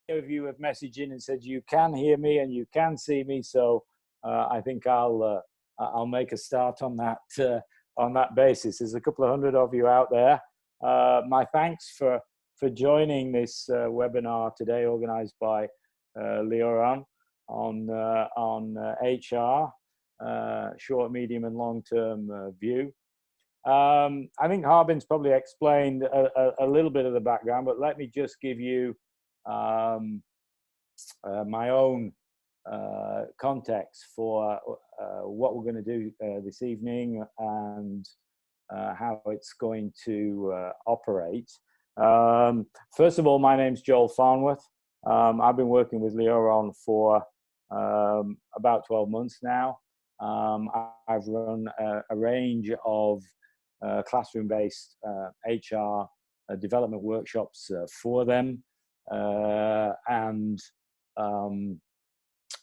of you have messaged in and said you can hear me and you can see me, so I think I'll make a start on that basis. There's a couple of hundred of you out there. My thanks for joining this webinar today, organised by LEORON on HR, short, medium, and long-term view. I think Harbin's probably explained a little bit of the background, but let me just give you my own context for what we're going to do this evening and how it's going to operate. First of all, my name's Joel Farnworth. I've been working with LEORON for about 12 months now. I've run a range of classroom-based HR development workshops for them. And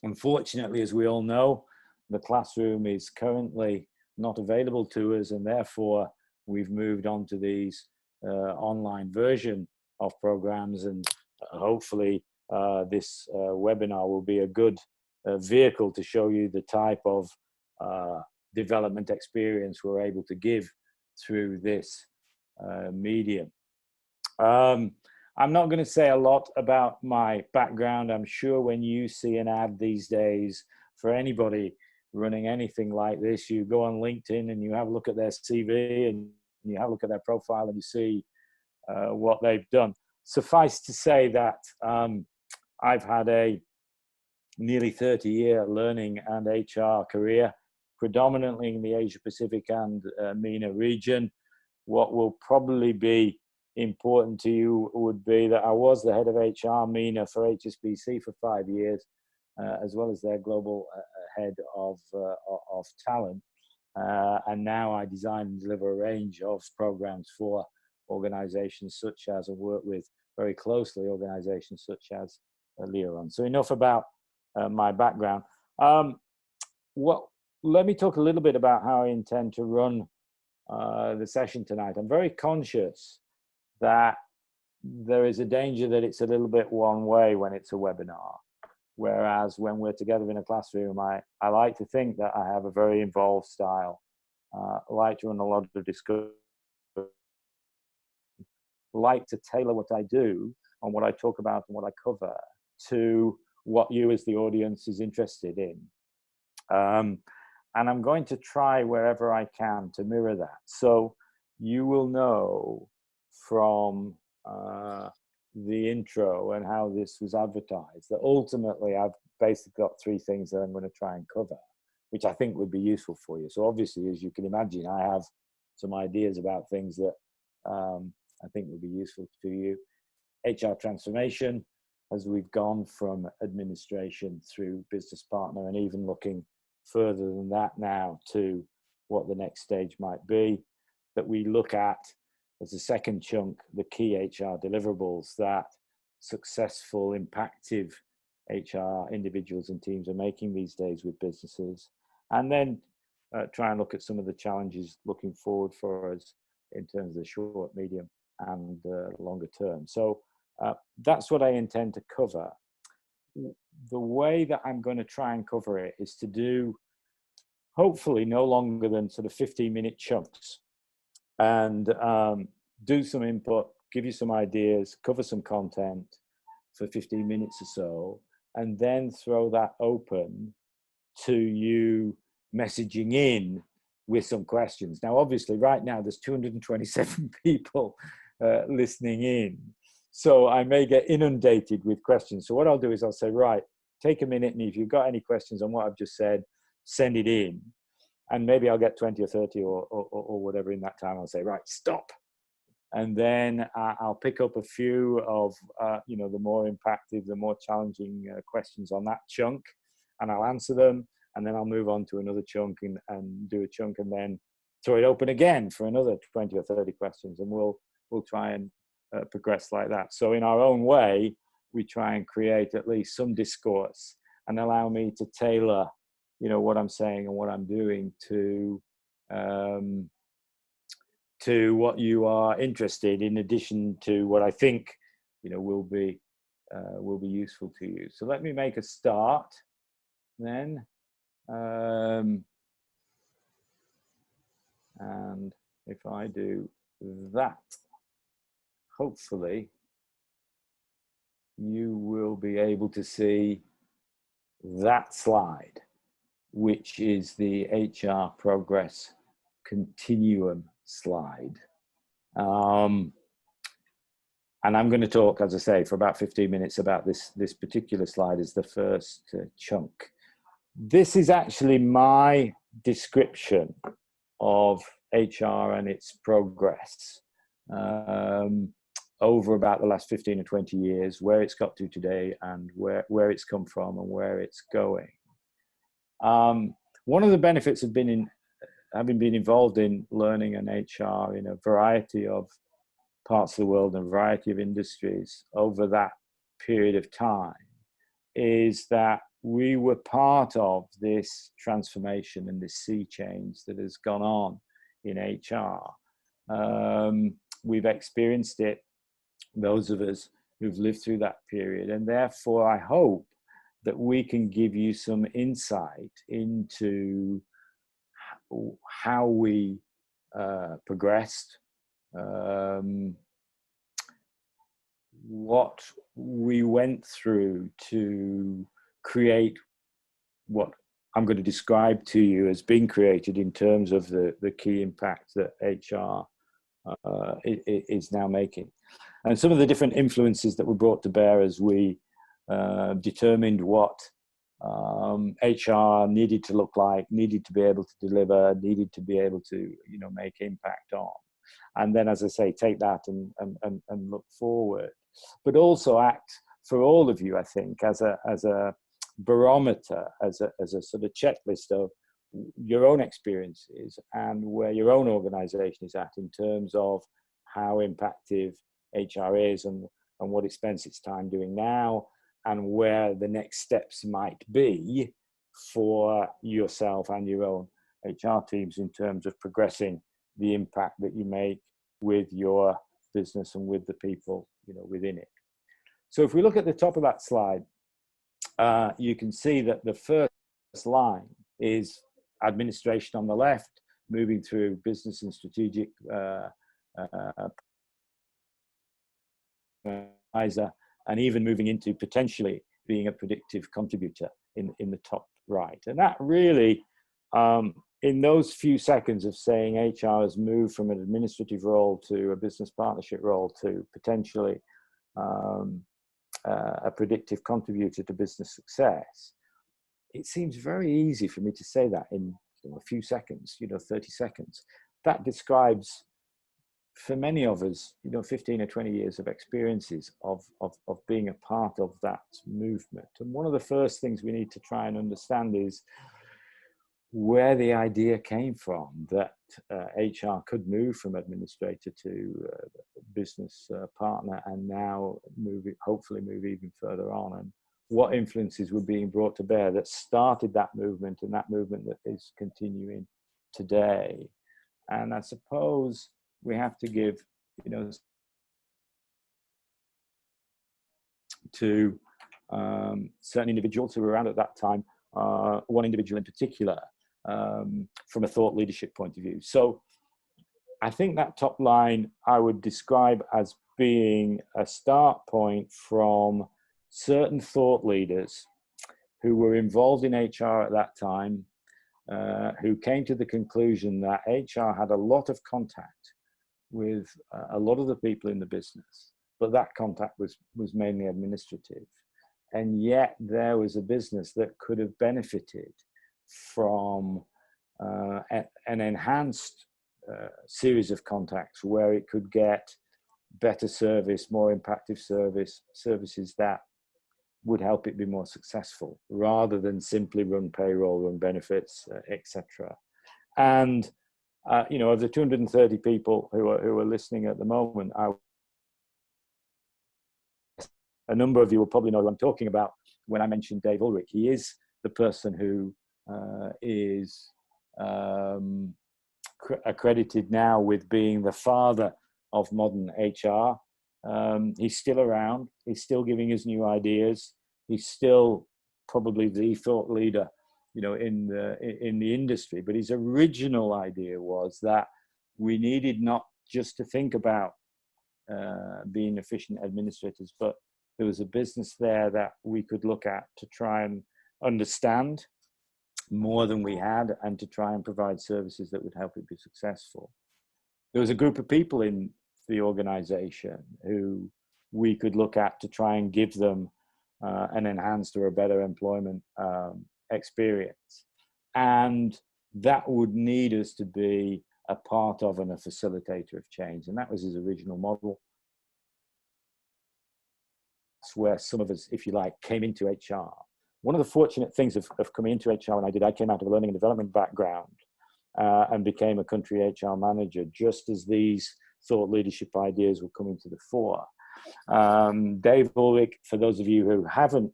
unfortunately, as we all know, the classroom is currently not available to us, and therefore we've moved on to these online version of programs, and hopefully this webinar will be a good vehicle to show you the type of development experience we're able to give through this medium. I'm not going to say a lot about my background. I'm sure when you see an ad these days for anybody running anything like this, you go on LinkedIn and you have a look at their CV and you have a look at their profile and you see what they've done. Suffice to say that I've had a nearly 30-year learning and HR career, predominantly in the Asia Pacific and MENA region. What will probably be important to you would be that I was the head of HR MENA for HSBC for 5 years, as well as their global head of talent. And now I design and deliver a range of programs for organizations such as, and work with very closely organizations such as LEORON. So enough about my background. Let me talk a little bit about how I intend to run the session tonight. I'm very conscious that there is a danger that it's a little bit one way when it's a webinar, whereas when we're together in a classroom, I like to think that I have a very involved style. I like to run a lot of discussion, like to tailor what I do and what I talk about and what I cover to what you as the audience is interested in. And I'm going to try wherever I can to mirror that. So you will know from the intro and how this was advertised that ultimately I've basically got 3 things that I'm going to try and cover, which I think would be useful for you. So obviously, as you can imagine, I have some ideas about things that I think would be useful to you. HR transformation, as we've gone from administration through business partner and even looking further than that now to what the next stage might be, that we look at as a second chunk, the key HR deliverables that successful, impactful HR individuals and teams are making these days with businesses, and then try and look at some of the challenges looking forward for us in terms of the short, medium, and longer term. So that's what I intend to cover. The way that I'm going to try and cover it is to do hopefully no longer than sort of 15-minute chunks, and do some input, give you some ideas, cover some content for 15 minutes or so, and then throw that open to you messaging in with some questions. Now, obviously, right now, there's 227 people listening in, so I may get inundated with questions. So what I'll do is I'll say, right, take a minute, and if you've got any questions on what I've just said, send it in. And maybe I'll get 20 or 30 or whatever in that time. I'll say, right, stop. And then I'll pick up a few of, the more impactful, the more challenging questions on that chunk, and I'll answer them. And then I'll move on to another chunk and do a chunk, and then throw it open again for another 20 or 30 questions. And we'll try and progress like that. So in our own way, we try and create at least some discourse and allow me to tailor what I'm saying and what I'm doing to what you are interested in addition to what I think, will be will be useful to you. So let me make a start then. And if I do that, hopefully you will be able to see that slide, which is the HR progress continuum slide. And I'm going to talk, as I say, for about 15 minutes about this particular slide as the first chunk. This is actually my description of HR and its progress over about the last 15 or 20 years, where it's got to today and where it's come from and where it's going. One of the benefits of having been involved in learning and HR in a variety of parts of the world and a variety of industries over that period of time is that we were part of this transformation and this sea change that has gone on in HR. We've experienced it, those of us who've lived through that period, and therefore I hope that we can give you some insight into how we progressed, what we went through to create what I'm going to describe to you as being created in terms of the key impact that HR is now making. And some of the different influences that were brought to bear as we determined what HR needed to look like, needed to be able to deliver, needed to be able to, make impact on. And then, as I say, take that and look forward, but also act for all of you, I think, as a barometer, as a sort of checklist of your own experiences and where your own organization is at in terms of how impactive HR is and what it spends its time doing now, and where the next steps might be for yourself and your own HR teams in terms of progressing the impact that you make with your business and with the people, within it. So if we look at the top of that slide, you can see that the first line is administration on the left, moving through business and strategic and even moving into potentially being a predictive contributor in the top right. And that really, in those few seconds of saying HR has moved from an administrative role to a business partnership role to potentially a predictive contributor to business success, it seems very easy for me to say that in a few seconds, 30 seconds. That describes, for many of us, 15 or 20 years of experiences of being a part of that movement. And one of the first things we need to try and understand is where the idea came from that HR could move from administrator to business partner, and now hopefully move even further on, and what influences were being brought to bear that started that movement, and that movement that is continuing today. And I suppose we have to give, to certain individuals who were around at that time, one individual in particular, from a thought leadership point of view. So I think that top line I would describe as being a start point from certain thought leaders who were involved in HR at that time, who came to the conclusion that HR had a lot of contact with a lot of the people in the business, but that contact was mainly administrative. And yet there was a business that could have benefited from an enhanced series of contacts where it could get better service, more impactful services that would help it be more successful, rather than simply run payroll, run benefits, etc. And of the 230 people who are listening at the moment, a number of you will probably know who I'm talking about when I mentioned Dave Ulrich. He is the person who is accredited now with being the father of modern HR. He's still around. He's still giving us new ideas. He's still probably the thought leader, in the industry. But his original idea was that we needed not just to think about being efficient administrators, but there was a business there that we could look at to try and understand more than we had, and to try and provide services that would help it be successful. There was a group of people in the organization who we could look at to try and give them an enhanced or a better employment experience. And that would need us to be a part of and a facilitator of change. And that was his original model. That's where some of us, if you like, came into HR. One of the fortunate things of coming into HR when I came out of a learning and development background and became a country HR manager, just as these thought leadership ideas were coming to the fore. Dave Ulrich, for those of you who haven't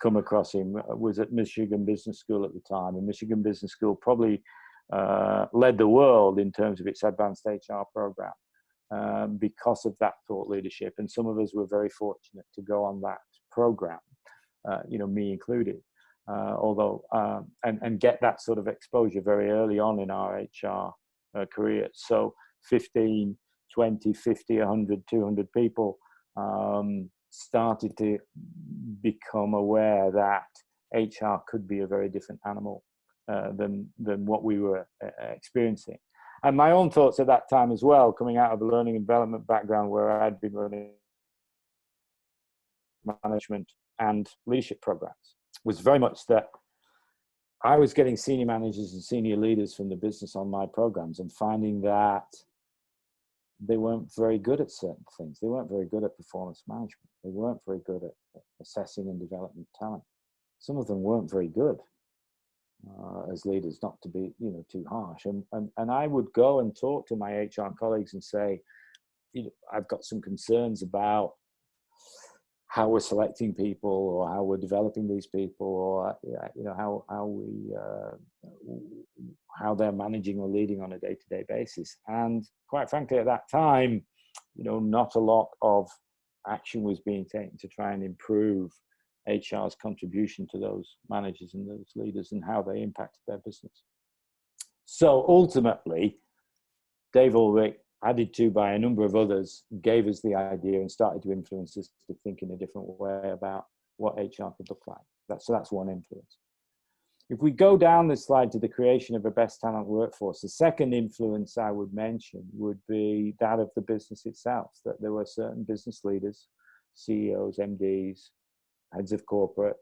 come across him, was at Michigan Business School at the time. And Michigan Business School probably led the world in terms of its advanced HR program because of that thought leadership. And some of us were very fortunate to go on that program, me included, and get that sort of exposure very early on in our HR careers. So 15, 20, 50, 100, 200 people started to become aware that HR could be a very different animal than what we were experiencing. And my own thoughts at that time as well, coming out of a learning and development background where I'd been running management and leadership programs, was very much that I was getting senior managers and senior leaders from the business on my programs and finding that they weren't very good at certain things. They weren't very good at performance management. They weren't very good at assessing and developing talent. Some of them weren't very good as leaders, not to be too harsh. And I would go and talk to my HR colleagues and say, I've got some concerns about how we're selecting people, or how we're developing these people, or how they're managing or leading on a day-to-day basis. And quite frankly, at that time, not a lot of action was being taken to try and improve HR's contribution to those managers and those leaders and how they impacted their business. So ultimately, Dave Ulrich, added to by a number of others, gave us the idea and started to influence us to think in a different way about what HR could look like. So that's one influence. If we go down this slide to the creation of a best talent workforce, the second influence I would mention would be that of the business itself, that there were certain business leaders, CEOs, MDs, heads of corporate,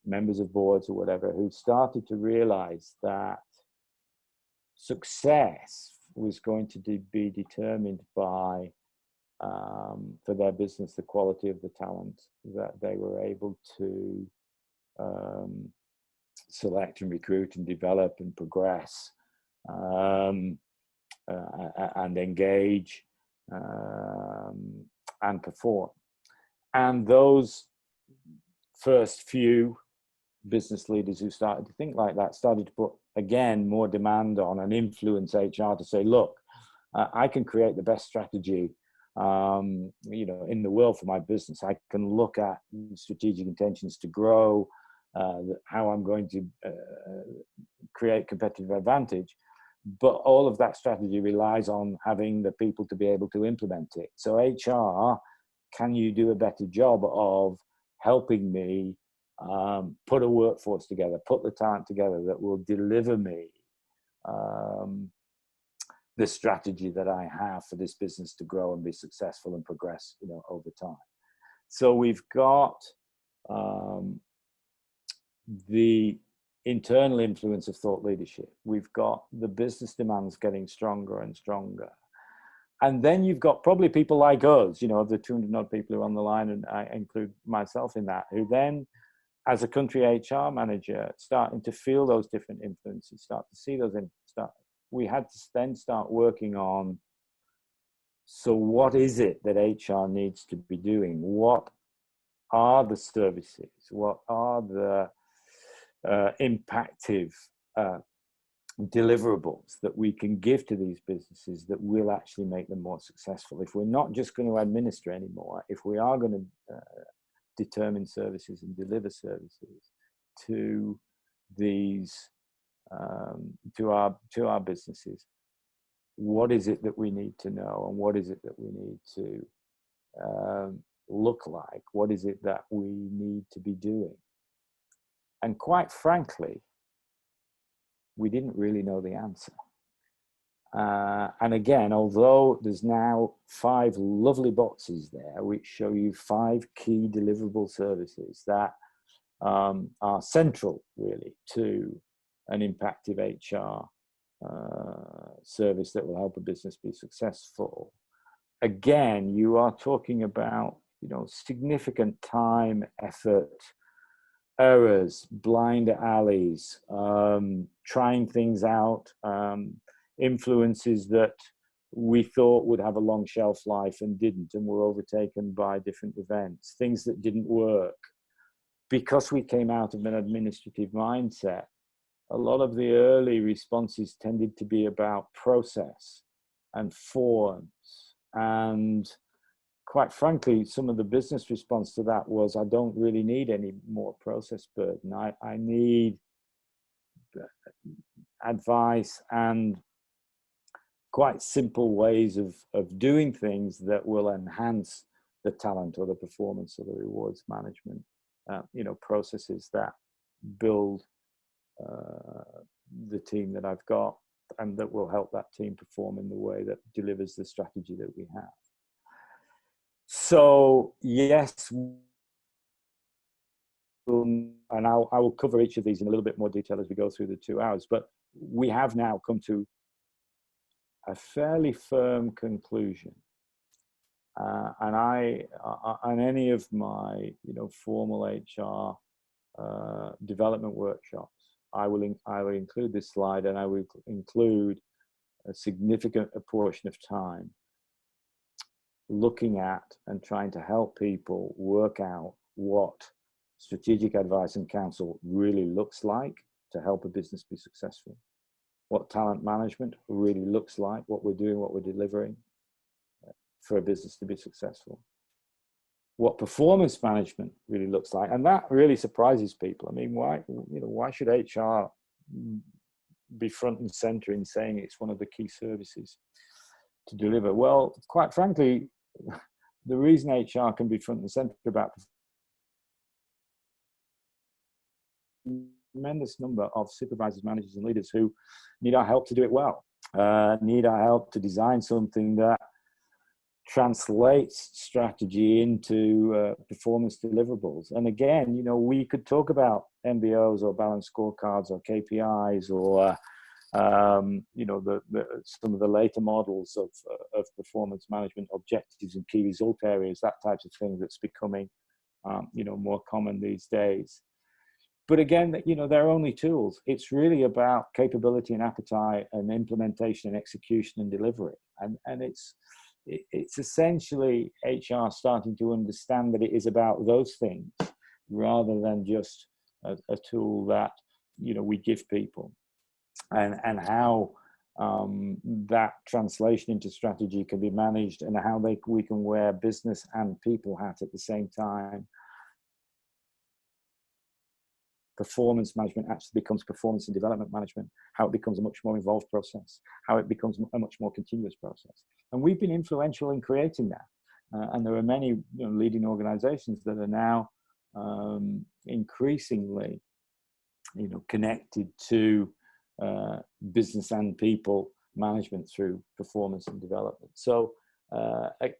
members of boards or whatever, who started to realize that success was going to be determined by, for their business, the quality of the talent that they were able to select and recruit and develop and progress and engage and perform. And those first few business leaders who started to think like that started to put, again, more demand on and influence HR to say, look, I can create the best strategy in the world for my business. I can look at strategic intentions to grow, how I'm going to create competitive advantage. But all of that strategy relies on having the people to be able to implement it. So HR, can you do a better job of helping me put a workforce together, put the talent together that will deliver me the strategy that I have for this business to grow and be successful and progress, over time. So we've got the internal influence of thought leadership. We've got the business demands getting stronger and stronger. And then you've got probably people like us, of the 200 odd people who are on the line, and I include myself in that, who then, as a country HR manager, starting to feel those different influences, start to see those, we had to then start working on, so what is it that HR needs to be doing? What are the services? What are the impactive deliverables that we can give to these businesses that will actually make them more successful. If we're not just going to administer anymore, if we are going to determine services and deliver services to these to our businesses, what is it that we need to know, and what is it that we need to look like? What is it that we need to be doing? And quite frankly, we didn't really know the answer. And again, although there's now 5 lovely boxes there which show you 5 key deliverable services that are central really to an impactive HR service that will help a business be successful. Again, you are talking about, you know, significant time, effort, errors, blind alleys, trying things out, influences that we thought would have a long shelf life and didn't, and were overtaken by different events, things that didn't work. Because we came out of an administrative mindset, a lot of the early responses tended to be about process and forms. And quite frankly, some of the business response to that was, I don't really need any more process burden. I need advice and quite simple ways of doing things that will enhance the talent or the performance of the rewards management, you know, processes that build the team that I've got, and that will help that team perform in the way that delivers the strategy that we have. So yes, and I will cover each of these in a little bit more detail as we go through the 2 hours, but we have now come to a fairly firm conclusion. And on any of my, you know, formal HR development workshops, I will include this slide, and I will include a significant portion of time looking at and trying to help people work out what strategic advice and counsel really looks like to help a business be successful, what talent management really looks like, what we're doing, what we're delivering for a business to be successful, what performance management really looks like. And that really surprises people. I mean, why should HR be front and center in saying it's one of the key services to deliver? Well, quite frankly, the reason HR can be front and center about tremendous number of supervisors, managers, and leaders who need our help to do it well, need our help to design something that translates strategy into performance deliverables. And again, you know, we could talk about MBOs or balanced scorecards or KPIs or you know, some of the later models of performance management, objectives and key result areas, that type of thing that's becoming you know, more common these days. But again, you know, they're only tools. It's really about capability and appetite and implementation and execution and delivery. And it's essentially HR starting to understand that it is about those things rather than just a tool that, you know, we give people, and how that translation into strategy can be managed, and how we can wear business and people hat at the same time. Performance management actually becomes performance and development management, how it becomes a much more involved process, how it becomes a much more continuous process. And we've been influential in creating that. And there are many, you know, leading organizations that are now increasingly, you know, connected to business and people management through performance and development. So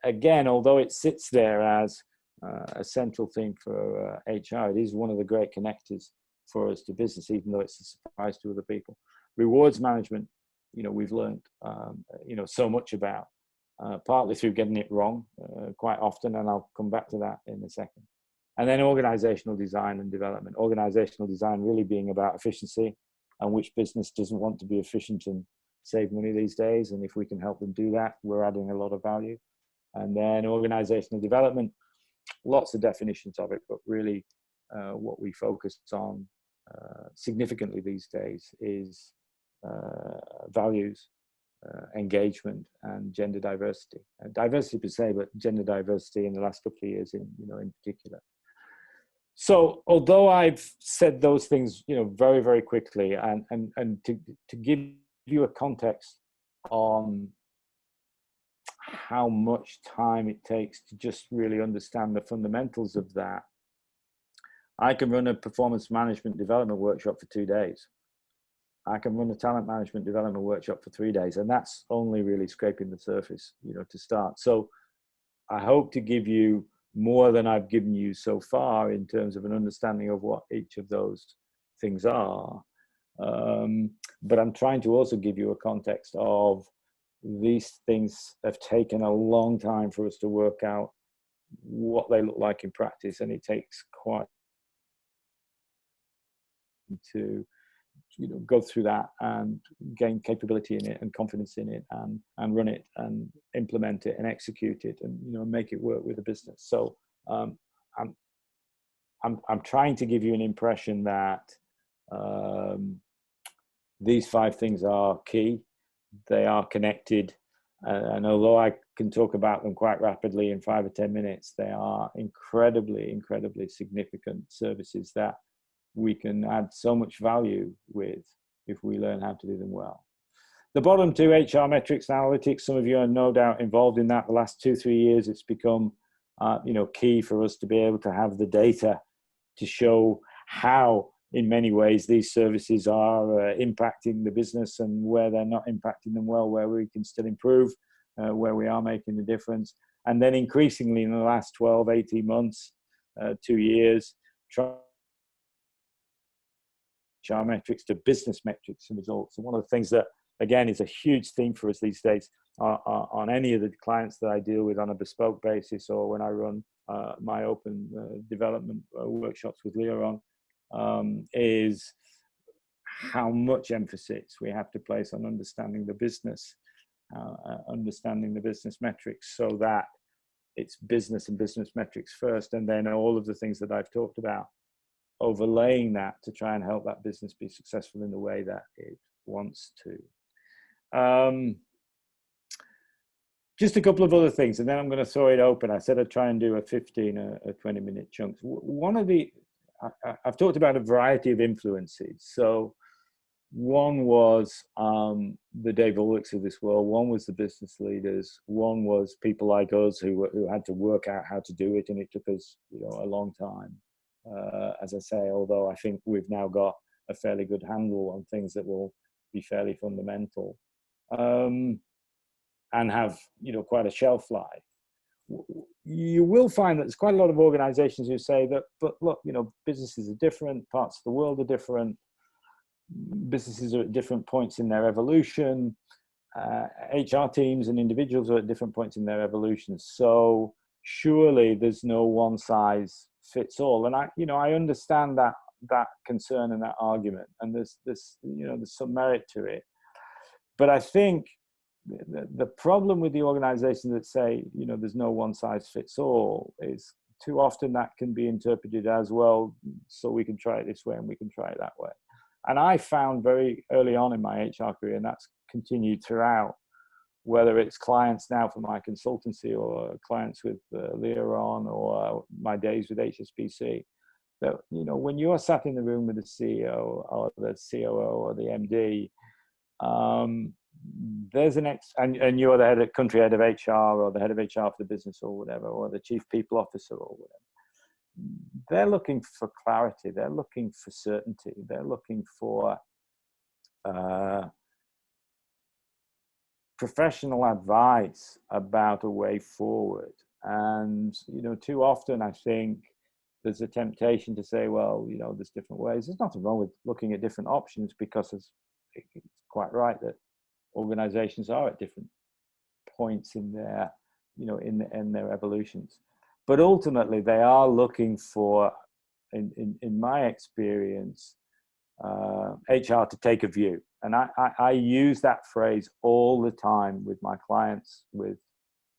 again, although it sits there as a central theme for HR, it is one of the great connectors for us to business, even though it's a surprise to other people. Rewards management, you know, we've learned, you know, so much about, partly through getting it wrong quite often, and I'll come back to that in a second. And then organizational design and development. Organizational design really being about efficiency, and which business doesn't want to be efficient and save money these days. And if we can help them do that, we're adding a lot of value. And then organizational development, lots of definitions of it, but really what we focus on significantly these days is values, engagement, and gender diversity. Diversity per se, but gender diversity in the last couple of years in particular. So although I've said those things, very, very quickly, and to give you a context on how much time it takes to just really understand the fundamentals of that, I can run a performance management development workshop for 2 days. I can run a talent management development workshop for 3 days, and that's only really scraping the surface, to start. So I hope to give you more than I've given you so far in terms of an understanding of what each of those things are. But I'm trying to also give you a context of these things have taken a long time for us to work out what they look like in practice, and it takes quite to go through that and gain capability in it and confidence in it and run it and implement it and execute it and make it work with the business. So I'm trying to give you an impression that these 5 things are key. They are connected, and although I can talk about them quite rapidly in 5 or 10 minutes, they are incredibly significant services that we can add so much value with if we learn how to do them well. The bottom 2, HR metrics analytics, some of you are no doubt involved in that. The last 2-3 years, it's become key for us to be able to have the data to show how, in many ways, these services are impacting the business and where they're not impacting them well, where we can still improve, where we are making a difference. And then increasingly in the last 12, 18 months, 2 years, HR metrics to business metrics and results. And one of the things that, again, is a huge theme for us these days on any of the clients that I deal with on a bespoke basis, or when I run my open development workshops with LEORON, is how much emphasis we have to place on understanding the business metrics, so that it's business and business metrics first, and then all of the things that I've talked about, overlaying that to try and help that business be successful in the way that it wants to. Just a couple of other things, and then I'm going to throw it open. I said I'd try and do a 15 or 20-minute chunks. One of the, I've talked about a variety of influences. So one was the Dave Ulrichs of this world, one was the business leaders, one was people like us who had to work out how to do it, and it took us a long time. As I say, although I think we've now got a fairly good handle on things that will be fairly fundamental, and have quite a shelf life. You will find that there's quite a lot of organizations who say that, but look, businesses are different, parts of the world are different, businesses are at different points in their evolution, HR teams and individuals are at different points in their evolution, so surely there's no one size fits all. And I understand that concern and that argument, and there's some merit to it. But I think the problem with the organizations that say there's no one size fits all is too often that can be interpreted as, well, so we can try it this way and we can try it that way. And I found very early on in my HR career, and that's continued throughout, whether it's clients now for my consultancy or clients with LEORON or my days with HSBC, that when you're sat in the room with the CEO or the COO or the MD, there's and you're the country head of HR or the head of HR for the business or whatever, or the chief people officer or whatever. They're looking for clarity. They're looking for certainty. They're looking for professional advice about a way forward. And too often I think there's a temptation to say, well, there's different ways. There's nothing wrong with looking at different options, because it's quite right that organizations are at different points in their in their evolutions, but ultimately they are looking for, in my experience, HR to take a view. And I use that phrase all the time with my clients,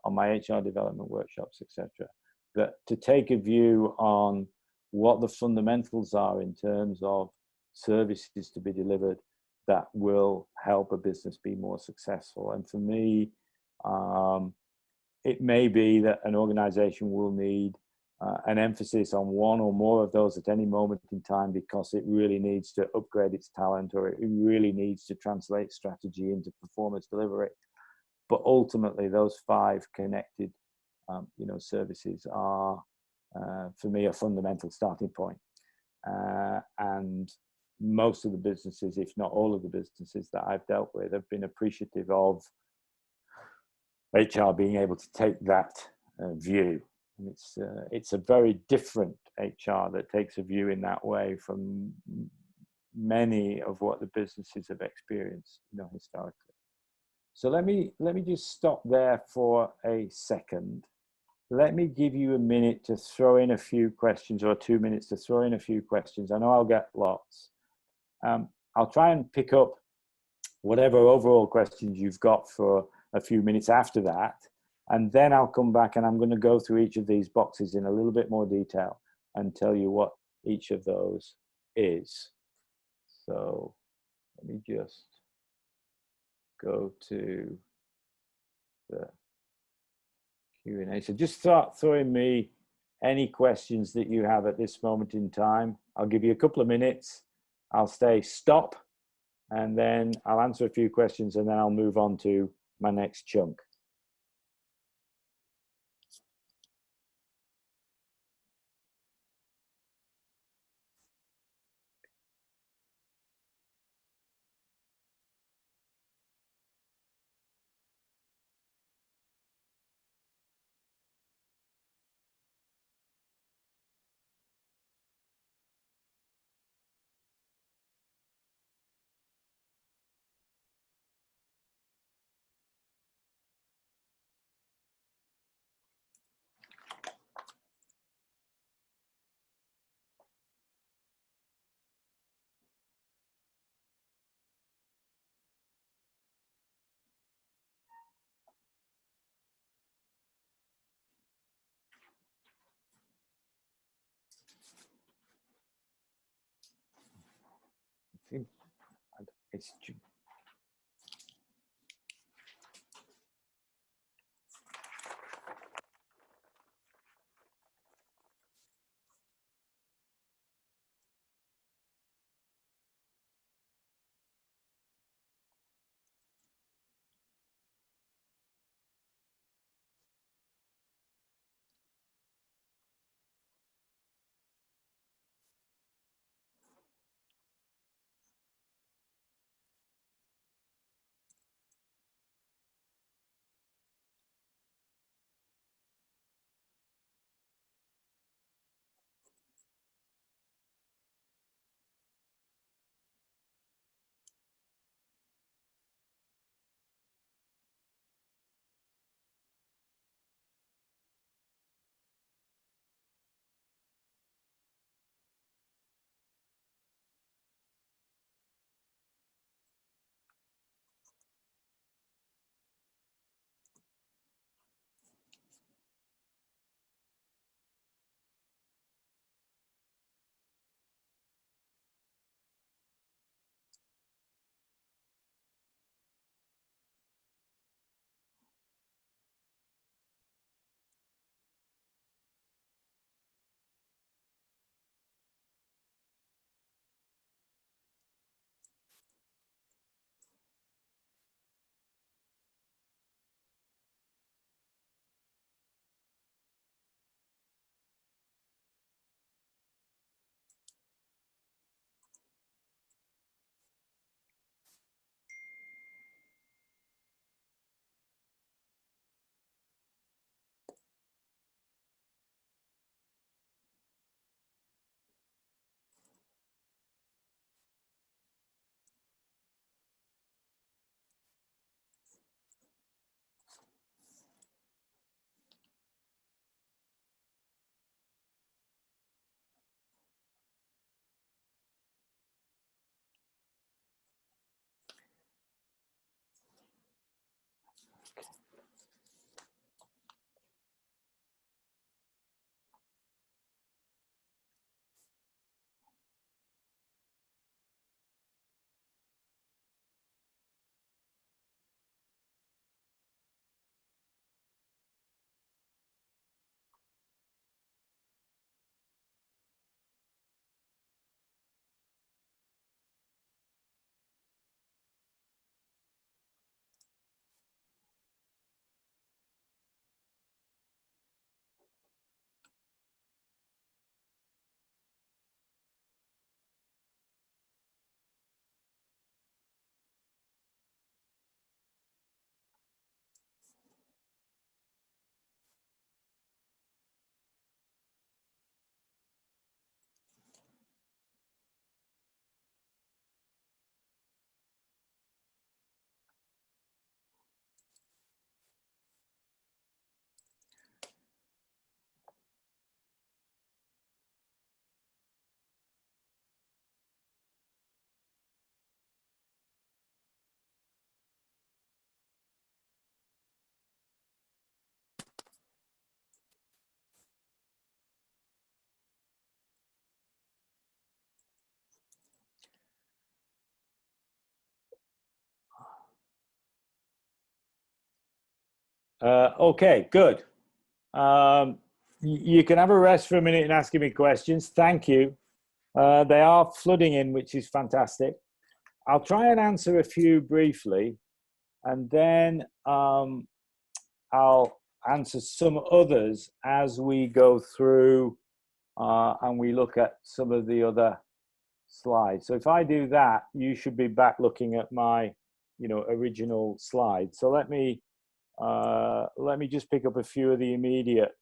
on my HR development workshops, etc. That to take a view on what the fundamentals are in terms of services to be delivered, that will help a business be more successful. And for me, it may be that an organization will need an emphasis on one or more of those at any moment in time because it really needs to upgrade its talent, or it really needs to translate strategy into performance delivery. But ultimately, those 5 connected services are, for me, a fundamental starting point. And most of the businesses, if not all of the businesses that I've dealt with, have been appreciative of HR being able to take that view. And it's a very different HR that takes a view in that way from many of what the businesses have experienced, historically. So let me just stop there for a second. Let me give you a minute to throw in a few questions, or 2 minutes to throw in a few questions. I know I'll get lots. I'll try and pick up whatever overall questions you've got for a few minutes after that. And then I'll come back and I'm going to go through each of these boxes in a little bit more detail and tell you what each of those is. So let me just go to the Q&A. So just start throwing me any questions that you have at this moment in time. I'll give you a couple of minutes. I'll say stop, and then I'll answer a few questions, and then I'll move on to my next chunk. It's Okay, good. You can have a rest for a minute and asking me questions. Thank you. They are flooding in, which is fantastic. I'll try and answer a few briefly, and then I'll answer some others as we go through and we look at some of the other slides. So if I do that, you should be back looking at my, original slide. So let me just pick up a few of the immediate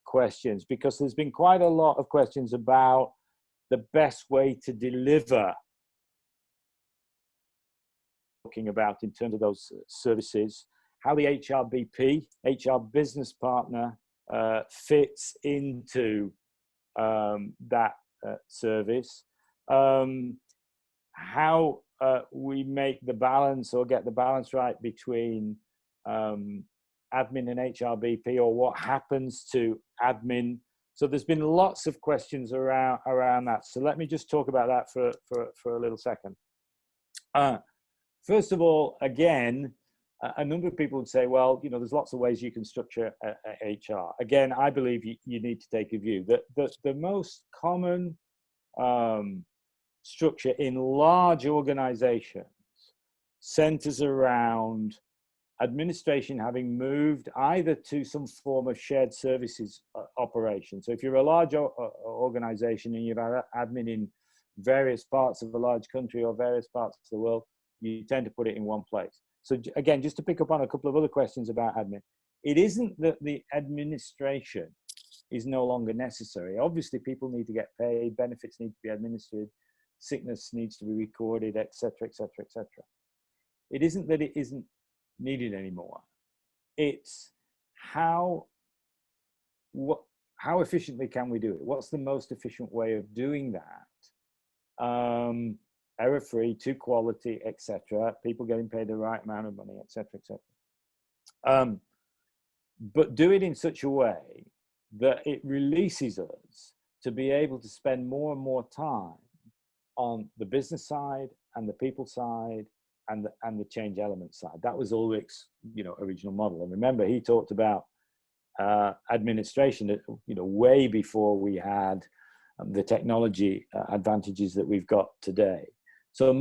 questions, because there's been quite a lot of questions about the best way to deliver, talking about in terms of those services, how the Hrbp, HR business partner, fits into that service, how we make the balance or get the balance right between admin and Hrbp, or what happens to admin. So there's been lots of questions around that. So let me just talk about that for a little second. First of all, again, a number of people would say, well, there's lots of ways you can structure HR. Again, I believe you need to take a view. The most common structure in large organizations centers around administration having moved either to some form of shared services operation. So if you're a large organization and you've admin in various parts of a large country or various parts of the world, you tend to put it in one place. So again, just to pick up on a couple of other questions about admin, it isn't that the administration is no longer necessary. Obviously, people need to get paid, benefits need to be administered, sickness needs to be recorded, etc., etc., etc. It isn't that it isn't needed anymore. It's how efficiently can we do it? What's the most efficient way of doing that? Error-free, to quality, etc. People getting paid the right amount of money, etc., etc. But do it in such a way that it releases us to be able to spend more and more time on the business side and the people side and the change element side. That was Ulrich's, original model. And remember, he talked about administration, way before we had the technology advantages that we've got today. So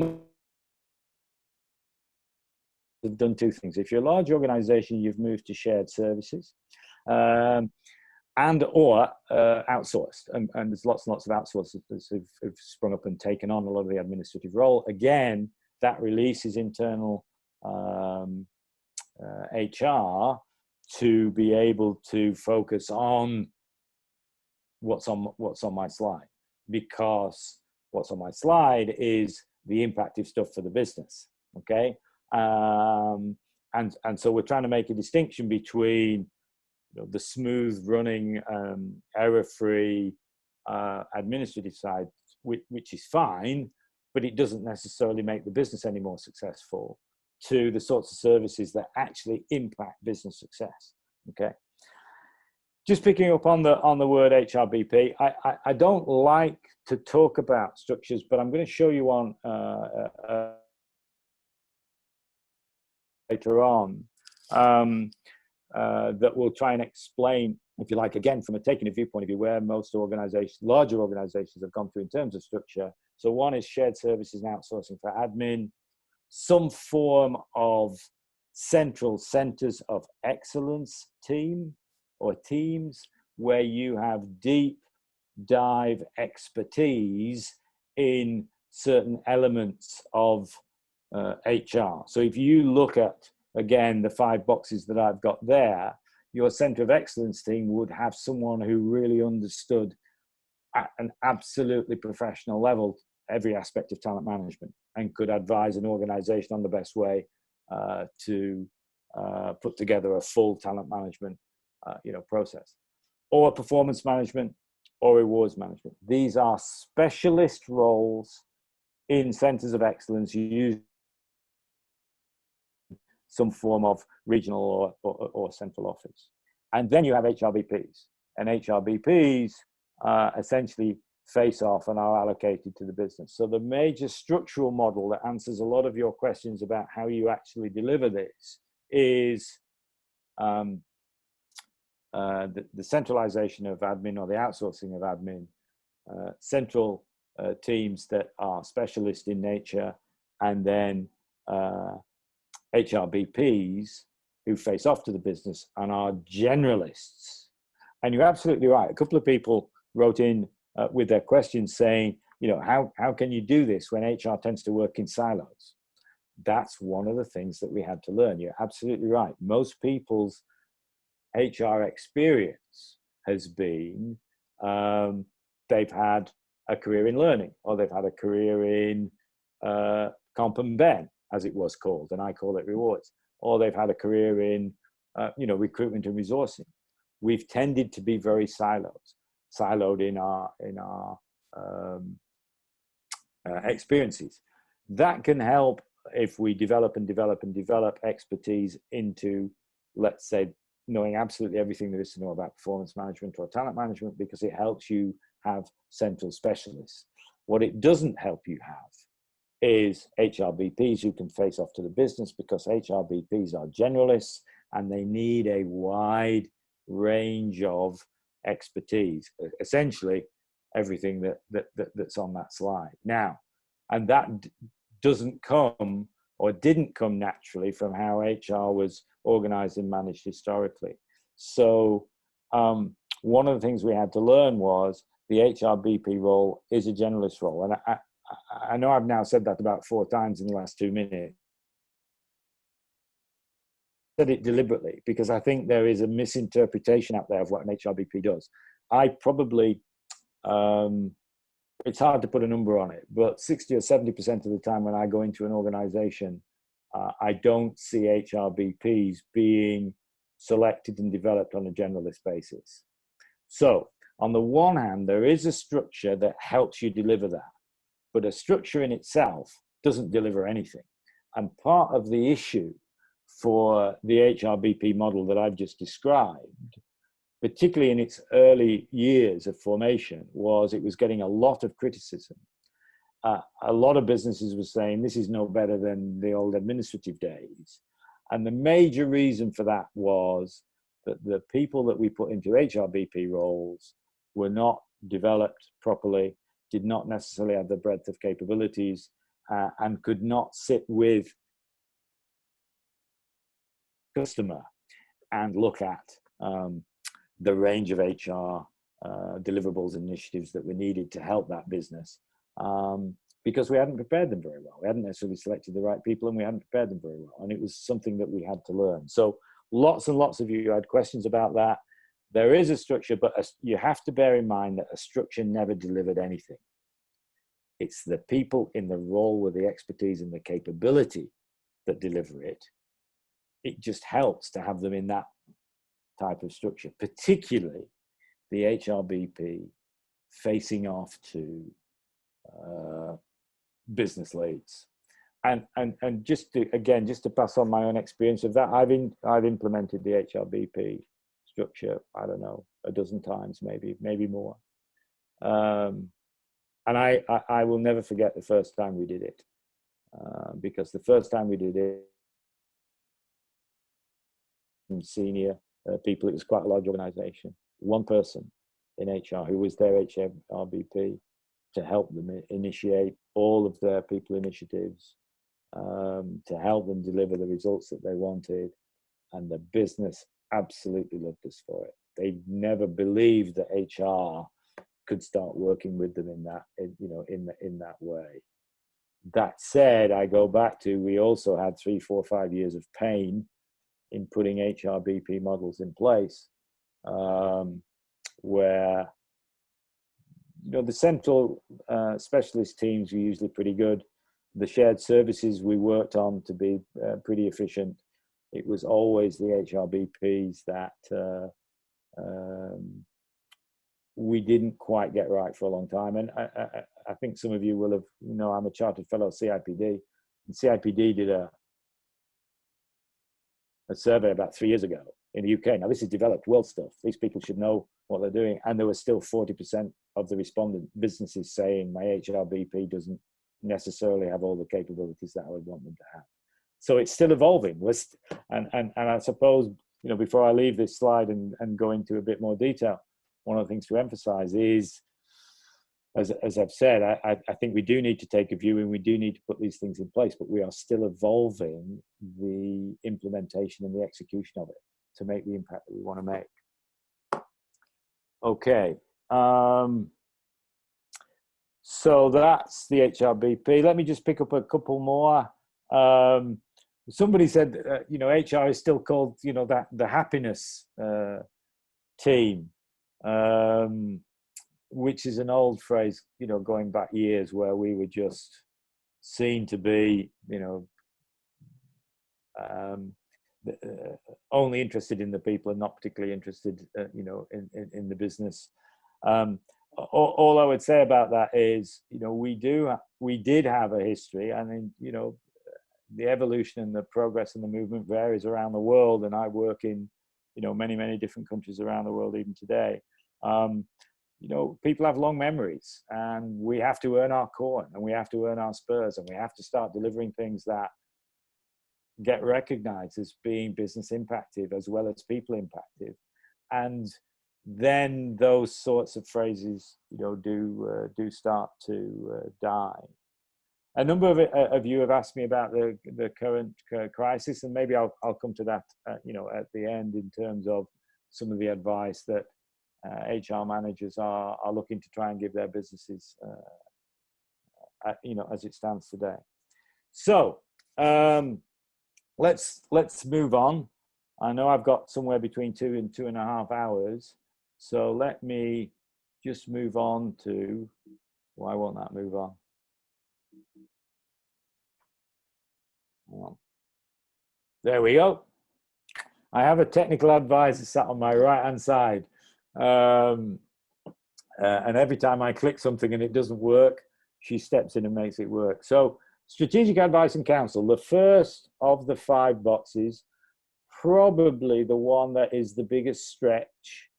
we've done two things. If you're a large organization, you've moved to shared services and or outsourced. And there's lots and lots of outsourcers who've sprung up and taken on a lot of the administrative role. Again, that releases internal HR to be able to focus on what's on my slide, because what's on my slide is the impactive stuff for the business. Okay, and so we're trying to make a distinction between the smooth running, error-free administrative side, which is fine, but it doesn't necessarily make the business any more successful, to the sorts of services that actually impact business success. Okay. Just picking up on the word Hrbp, I don't like to talk about structures, but I'm going to show you one later on that will try and explain, if you like, again, from a taking a viewpoint of view, where most organizations, larger organizations, have gone through in terms of structure. So one is shared services and outsourcing for admin, some form of central centers of excellence team or teams where you have deep dive expertise in certain elements of HR. So if you look at, again, the 5 boxes that I've got there, your center of excellence team would have someone who really understood at an absolutely professional level every aspect of talent management and could advise an organization on the best way to put together a full talent management process, or performance management or rewards management. These are specialist roles in centers of excellence, using some form of regional or central office. And then you have Hrbps, and Hrbps essentially face off and are allocated to the business. So the major structural model that answers a lot of your questions about how you actually deliver this is the centralization of admin or the outsourcing of admin, central teams that are specialist in nature, and then HRBPs who face off to the business and are generalists. And you're absolutely right. A couple of people wrote in with their questions saying, you know, how can you do this when HR tends to work in silos? That's one of the things that we had to learn. You're absolutely right. Most people's HR experience has been they've had a career in learning, or they've had a career in comp and ben, as it was called, and I call it rewards, or they've had a career in you know, recruitment and resourcing. We've tended to be very siloed in our experiences. That can help if we develop expertise into, let's say, knowing absolutely everything there is to know about performance management or talent management, because it helps you have central specialists. What it doesn't help you have is HRBPs who can face off to the business, because HRBPs are generalists and they need a wide range of expertise, essentially everything that's on that slide now. And that doesn't come, or didn't come naturally, from how HR was organized and managed historically. So one of the things we had to learn was the HRBP role is a generalist role. And I know I've now said that about 4 times in the last 2 minutes. I said it deliberately because I think there is a misinterpretation out there of what an HRBP does. I probably, it's hard to put a number on it, but 60 or 70% of the time when I go into an organization, I don't see HRBPs being selected and developed on a generalist basis. So on the one hand, there is a structure that helps you deliver that, but a structure in itself doesn't deliver anything. And part of the issue for the HRBP model that I've just described, particularly in its early years of formation, was it was getting a lot of criticism. A lot of businesses were saying, this is no better than the old administrative days. And the major reason for that was that the people that we put into HRBP roles were not developed properly, did not necessarily have the breadth of capabilities, and could not sit with customer and look at the range of HR deliverables and initiatives that were needed to help that business, because we hadn't prepared them very well. We hadn't necessarily selected the right people, and we hadn't prepared them very well. And it was something that we had to learn. So lots and lots of you had questions about that. There is a structure, but you have to bear in mind that a structure never delivered anything. It's the people in the role with the expertise and the capability that deliver it. It just helps to have them in that type of structure, particularly the HRBP facing off to business leads. And just to pass on my own experience of that, I've implemented the HRBP structure, I don't know, a dozen times, maybe more. And I will never forget the first time we did it, because the first time we did it, senior people, it was quite a large organization, one person in HR who was their HRBP to help them initiate all of their people initiatives, to help them deliver the results that they wanted. And the business absolutely loved us for it. They never believed that HR could start working with them in that, in that way. That said, I go back to, we also had 3, 4, 5 years of pain in putting HRBP models in place, where the central specialist teams were usually pretty good. The shared services we worked on to be pretty efficient. It was always the HRBPs that we didn't quite get right for a long time. And I think some of you will have, I'm a chartered fellow of CIPD, and CIPD did a survey about 3 years ago in the UK. Now, this is developed world stuff. These people should know what they're doing. And there was still 40% of the respondent businesses saying my HRBP doesn't necessarily have all the capabilities that I would want them to have. So it's still evolving. And I suppose you know, before I leave this slide and go into a bit more detail, one of the things to emphasize is, as I've said, I think we do need to take a view and we do need to put these things in place, but we are still evolving the implementation and the execution of it to make the impact that we want to make. Okay. So that's the Hrbp. Let me just pick up a couple more. Somebody said, you know, HR is still called, you know, the happiness team, which is an old phrase, you know, going back years, where we were just seen to be, you know, only interested in the people and not particularly interested, you know, in the business. All I would say about that is, you know, we did have a history. I mean, you know, the evolution and the progress and the movement varies around the world, and I work in, you know, many different countries around the world even today. You know, people have long memories, and we have to earn our corn, and we have to earn our spurs, and we have to start delivering things that get recognized as being business impactive as well as people impactive. And then those sorts of phrases, you know, do start to die. A number of you have asked me about the current crisis, and maybe I'll come to that, you know, at the end, in terms of some of the advice that HR managers are looking to try and give their businesses, you know, as it stands today. So let's move on. I know I've got somewhere between 2 and 2.5 hours, so let me just move on to, why won't that move on? Well, there we go. I have a technical advisor sat on my right hand side, and every time I click something and it doesn't work, she steps in and makes it work. So strategic advice and counsel, the first of the 5 boxes, probably the one that is the biggest stretch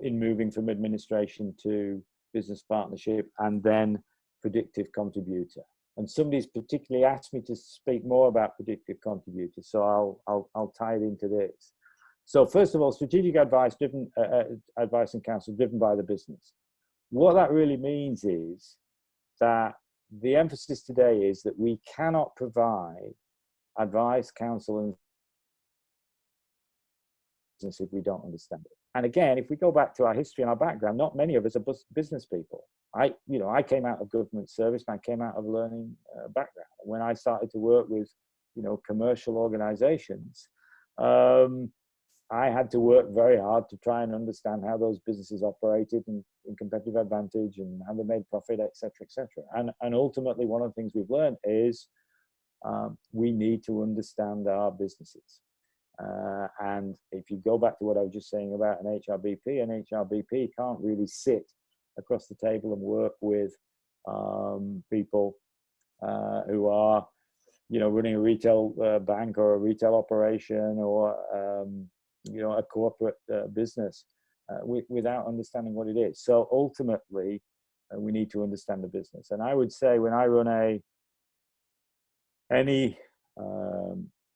in moving from administration to business partnership, and then predictive contributor. And somebody's particularly asked me to speak more about predictive contributors, so I'll tie it into this. So first of all, strategic advice advice and counsel driven by the business. What that really means is that the emphasis today is that we cannot provide advice, counsel, and business if we don't understand it. And again, if we go back to our history and our background, not many of us are business people. I came out of government service, and I came out of learning background. When I started to work with, you know, commercial organizations, I had to work very hard to try and understand how those businesses operated and competitive advantage and how they made profit, et cetera, et cetera. And ultimately, one of the things we've learned is we need to understand our businesses. And if you go back to what I was just saying about an HRBP can't really sit across the table and work with people who are, you know, running a retail bank or a retail operation or, you know, a corporate business without understanding what it is. So ultimately, we need to understand the business. And I would say when I run any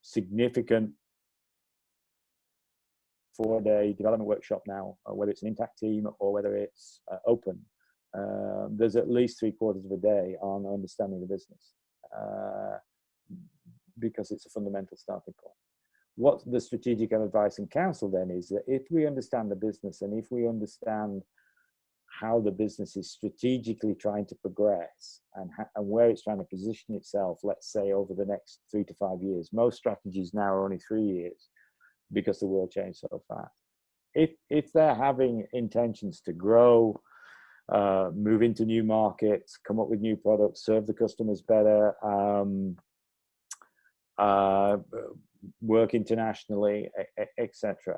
significant 4-day development workshop now, whether it's an intact team or whether it's open, there's at least 3/4 of a day on understanding the business, because it's a fundamental starting point. What the strategic advice and counsel then is that if we understand the business and if we understand how the business is strategically trying to progress and where it's trying to position itself, let's say over the next 3 to 5 years, most strategies now are only 3 years, because the world changed so fast. If they're having intentions to grow, move into new markets, come up with new products, serve the customers better, work internationally, etc.,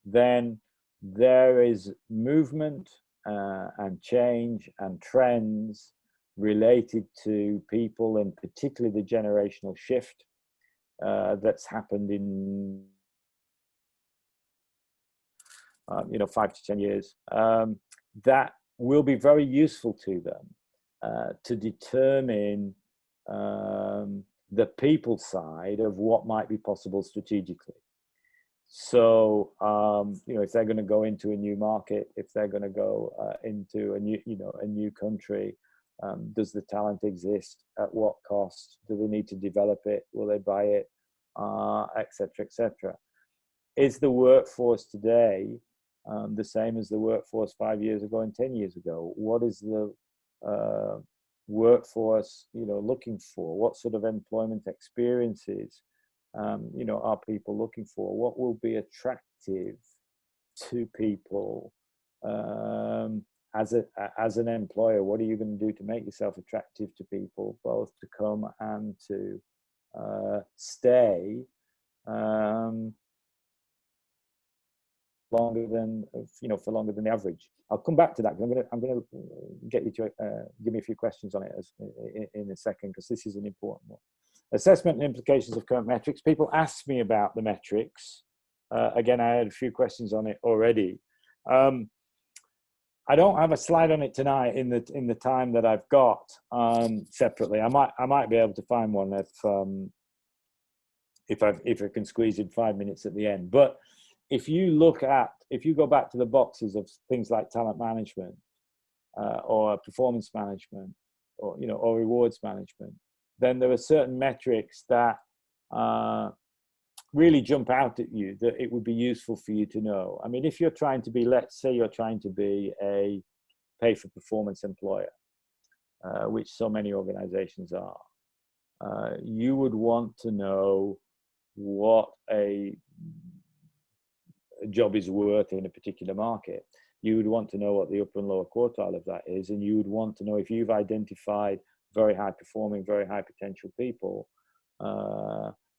then there is movement and change and trends related to people, and particularly the generational shift that's happened in 5 to 10 years, that will be very useful to them to determine the people side of what might be possible strategically. So, you know, if they're going to go into a new market, if they're going to go into a new, you know, a new country, does the talent exist? At what cost? Do they need to develop it? Will they buy it? Et cetera, et cetera. Is the workforce today the same as the workforce 5 years ago and 10 years ago? What is the workforce, you know, looking for? What sort of employment experiences, you know, are people looking for? What will be attractive to people as an employer? What are you going to do to make yourself attractive to people, both to come and to stay longer than, you know, for longer than the average? I'll come back to that. I'm going to get you to give me a few questions on it in a second, because this is an important one. Assessment and implications of current metrics. People ask me about the metrics. Again, I had a few questions on it already. I don't have a slide on it tonight in the time that I've got separately. I might be able to find one if I can squeeze in 5 minutes at the end. But if you go back to the boxes of things like talent management or performance management, or, you know, or rewards management, then there are certain metrics that really jump out at you that it would be useful for you to know. I mean, if you're trying to be, let's say you're trying to be a pay for performance employer, which so many organizations are, you would want to know what a job is worth in a particular market. You would want to know what the upper and lower quartile of that is, and you would want to know if you've identified very high performing, very high potential people,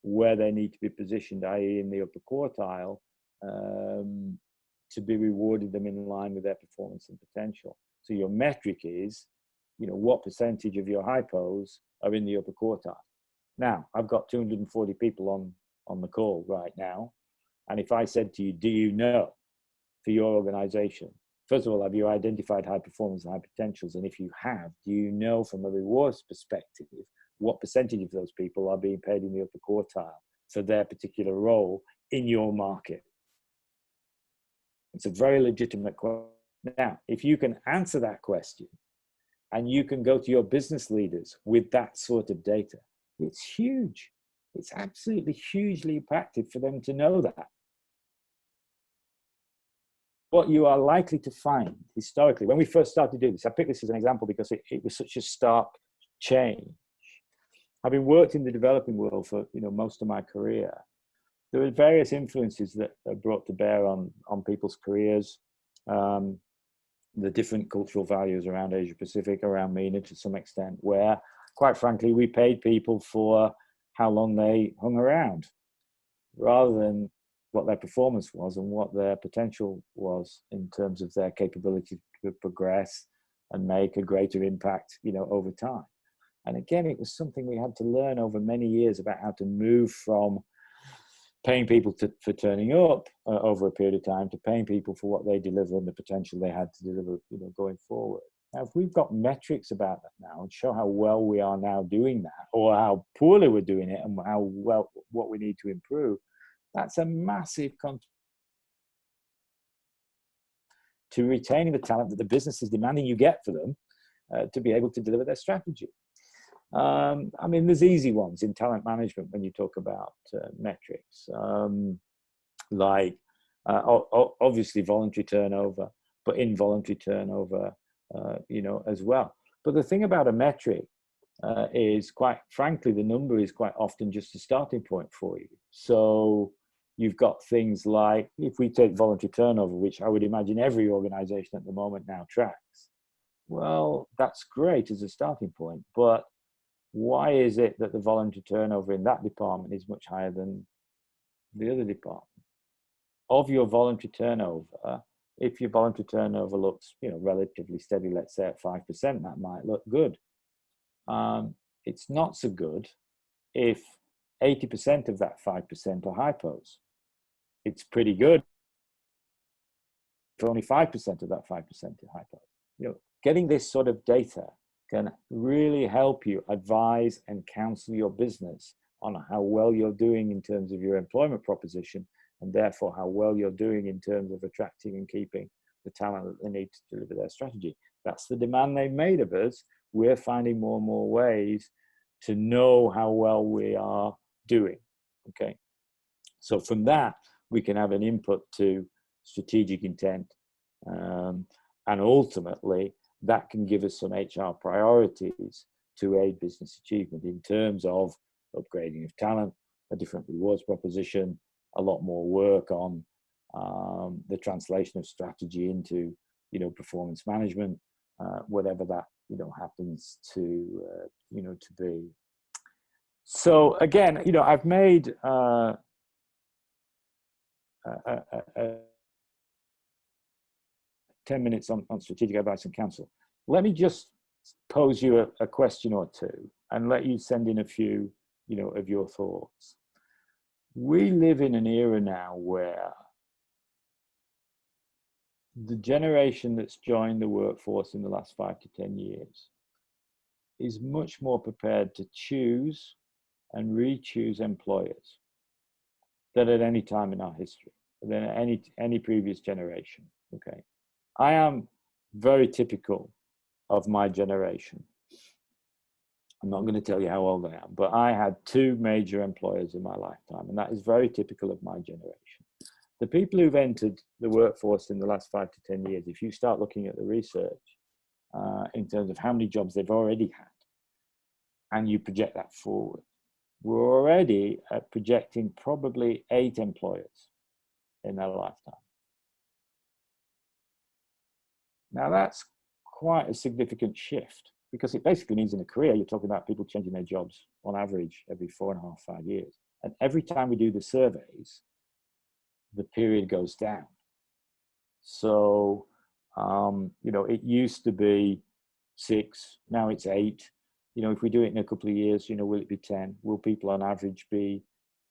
where they need to be positioned, i.e. in the upper quartile, to be rewarded them in line with their performance and potential. So your metric is, you know, what percentage of your hypos are in the upper quartile. Now, I've got 240 people on the call right now. And if I said to you, do you know for your organization, first of all, have you identified high performance and high potentials? And if you have, do you know from a rewards perspective, what percentage of those people are being paid in the upper quartile for their particular role in your market? It's a very legitimate question. Now, if you can answer that question and you can go to your business leaders with that sort of data, it's huge. It's absolutely hugely impactful for them to know that. What you are likely to find historically, when we first started doing this, I pick this as an example because it was such a stark change. Having worked in the developing world for, you know, most of my career, there are various influences that are brought to bear on people's careers, the different cultural values around Asia Pacific, around MENA to some extent, where, quite frankly, we paid people for how long they hung around, rather than what their performance was and what their potential was in terms of their capability to progress and make a greater impact, you know, over time. And again, it was something we had to learn over many years about how to move from paying people for turning up over a period of time to paying people for what they deliver and the potential they had to deliver, you know, going forward. Now, if we've got metrics about that now and show how well we are now doing that, or how poorly we're doing it and how well, what we need to improve, that's a massive contribution to retaining the talent that the business is demanding you get for them to be able to deliver their strategy. I mean, there's easy ones in talent management when you talk about metrics, like obviously voluntary turnover, but involuntary turnover, you know, as well. But the thing about a metric is, quite frankly, the number is quite often just a starting point for you. So you've got things like, if we take voluntary turnover, which I would imagine every organization at the moment now tracks, well, that's great as a starting point, but why is it that the voluntary turnover in that department is much higher than the other department? Of your voluntary turnover, if your voluntary turnover looks, you know, relatively steady, let's say at 5%, that might look good. It's not so good if 80% of that 5% are hypos. It's pretty good if only 5% of that 5% are hypos. You know, getting this sort of data can really help you advise and counsel your business on how well you're doing in terms of your employment proposition and therefore how well you're doing in terms of attracting and keeping the talent that they need to deliver their strategy. That's the demand they've made of us. We're finding more and more ways to know how well we are doing, okay? So from that, we can have an input to strategic intent, and ultimately, that can give us some HR priorities to aid business achievement in terms of upgrading of talent, a different rewards proposition, a lot more work on the translation of strategy into, performance management, whatever that, happens to, to be. So again, I've made 10 minutes on strategic advice and counsel. Let me just pose you a question or two and let you send in a few, of your thoughts. We live in an era now where the generation that's joined the workforce in the last 5 to 10 years is much more prepared to choose and re-choose employers than at any time in our history, than any previous generation, okay? I am very typical of my generation. I'm not going to tell you how old I am, but I had 2 major employers in my lifetime, and that is very typical of my generation. The people who've entered the workforce in the last 5 to 10 years, if you start looking at the research in terms of how many jobs they've already had, and you project that forward, we're already projecting probably 8 employers in their lifetime. Now that's quite a significant shift, because it basically means in a career, you're talking about people changing their jobs on average every 4.5, 5 years. And every time we do the surveys, the period goes down. So, it used to be 6, now it's 8. If we do it in a couple of years, will it be 10? Will people on average be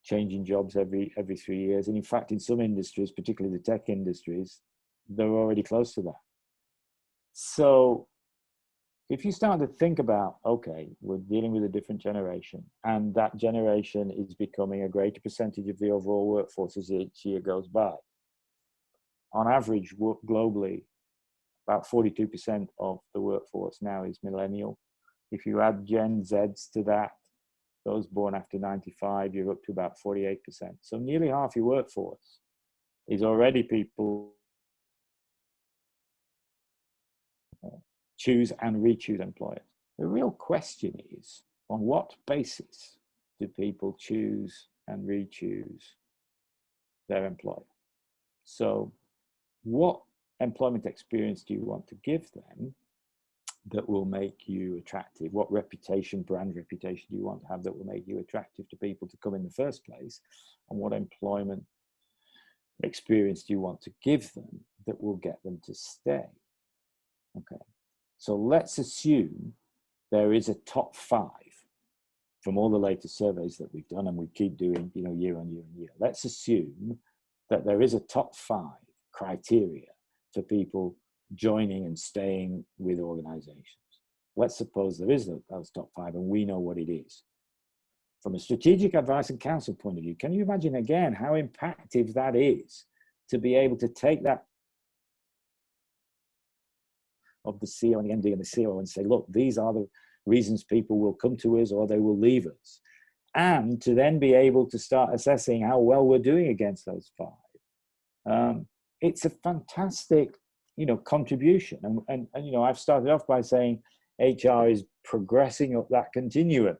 changing jobs every 3 years? And in fact, in some industries, particularly the tech industries, they're already close to that. So if you start to think about, okay, we're dealing with a different generation, and that generation is becoming a greater percentage of the overall workforce as each year goes by. On average, globally, about 42% of the workforce now is millennial. If you add Gen Zs to that, those born after 95, you're up to about 48%. So nearly half your workforce is already people choose and re-choose employers. The real question is, on what basis do people choose and re-choose their employer? So what employment experience do you want to give them that will make you attractive? What brand reputation do you want to have that will make you attractive to people to come in the first place? And what employment experience do you want to give them that will get them to stay? Okay. So let's assume there is a top 5 from all the latest surveys that we've done, and we keep doing, year on year on year. Let's assume that there is a top 5 criteria for people joining and staying with organizations. Let's suppose there is those top 5 and we know what it is. From a strategic advice and counsel point of view, can you imagine again how impactful that is to be able to take that of the CEO and the MD and the CEO and say, look, these are the reasons people will come to us or they will leave us. And to then be able to start assessing how well we're doing against those 5. It's a fantastic, contribution. And I've started off by saying HR is progressing up that continuum.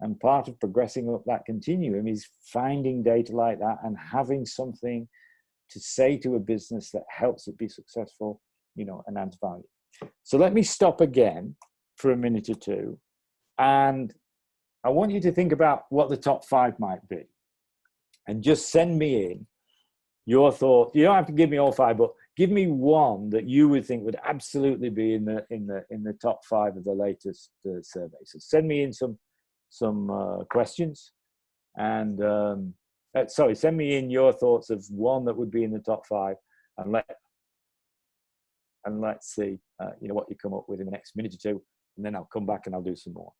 And part of progressing up that continuum is finding data like that and having something to say to a business that helps it be successful, and adds value. So let me stop again for a minute or two. And I want you to think about what the top 5 might be. And just send me in your thoughts. You don't have to give me all 5, but give me one that you would think would absolutely be in the top 5 of the latest survey. So send me in some questions, and send me in your thoughts of one that would be in the top 5, and let's see what you come up with in the next minute or 2, and then I'll come back and I'll do some more.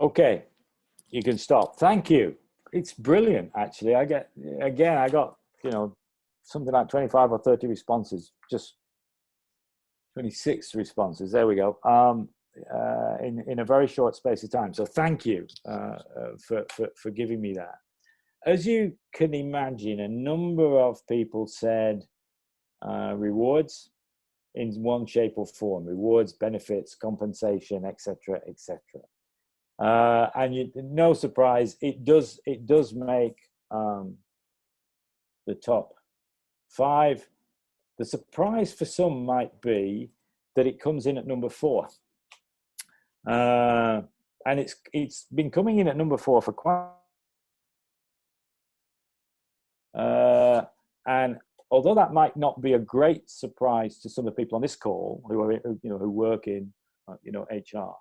Okay, you can stop. Thank you. It's brilliant, actually. I got, you know, something like 25 or 30 responses, just 26 responses. There we go. In a very short space of time. So thank you for giving me that. As you can imagine, a number of people said rewards in one shape or form, rewards, benefits, compensation, etc., etc. And no surprise, it does make the top 5. The surprise for some might be that it comes in at number 4, and it's been coming in at number 4 for quite. And although that might not be a great surprise to some of the people on this call who work in HR,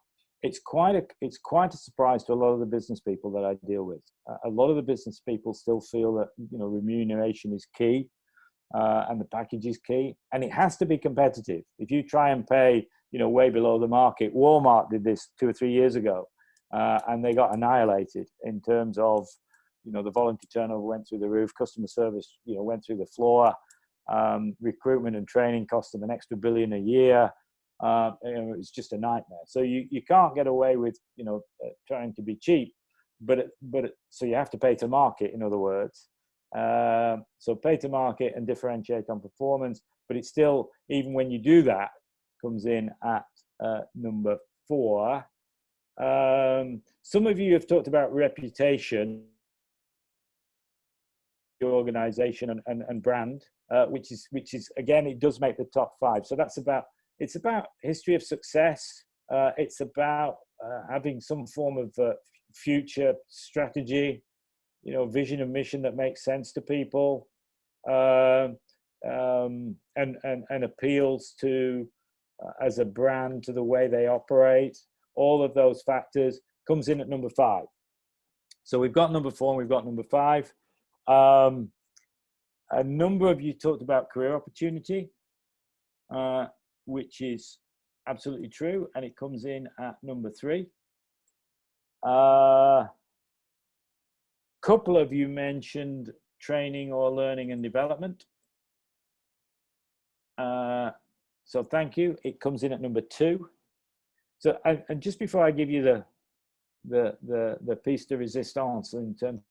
it's quite a surprise to a lot of the business people that I deal with. A lot of the business people still feel that remuneration is key, and the package is key, and it has to be competitive. If you try and pay way below the market, Walmart did this 2 or 3 years ago, and they got annihilated in terms of the voluntary turnover went through the roof, customer service went through the floor, recruitment and training cost them an extra $1 billion a year. It's just a nightmare. So you can't get away with trying to be cheap, but so you have to pay to market, in other words. So pay to market and differentiate on performance, but it's still, even when you do that, comes in at number 4. Some of you have talked about reputation, your organization and brand, which is again, it does make the top 5. So it's about history of success. It's about having some form of future strategy, vision and mission that makes sense to people, and appeals to as a brand to the way they operate. All of those factors comes in at number 5. So we've got number 4 and we've got number 5. A number of you talked about career opportunity, which is absolutely true, and it comes in at number 3. Couple of you mentioned training or learning and development. So thank you. It comes in at number 2. So, and just before I give you the piece de resistance in terms,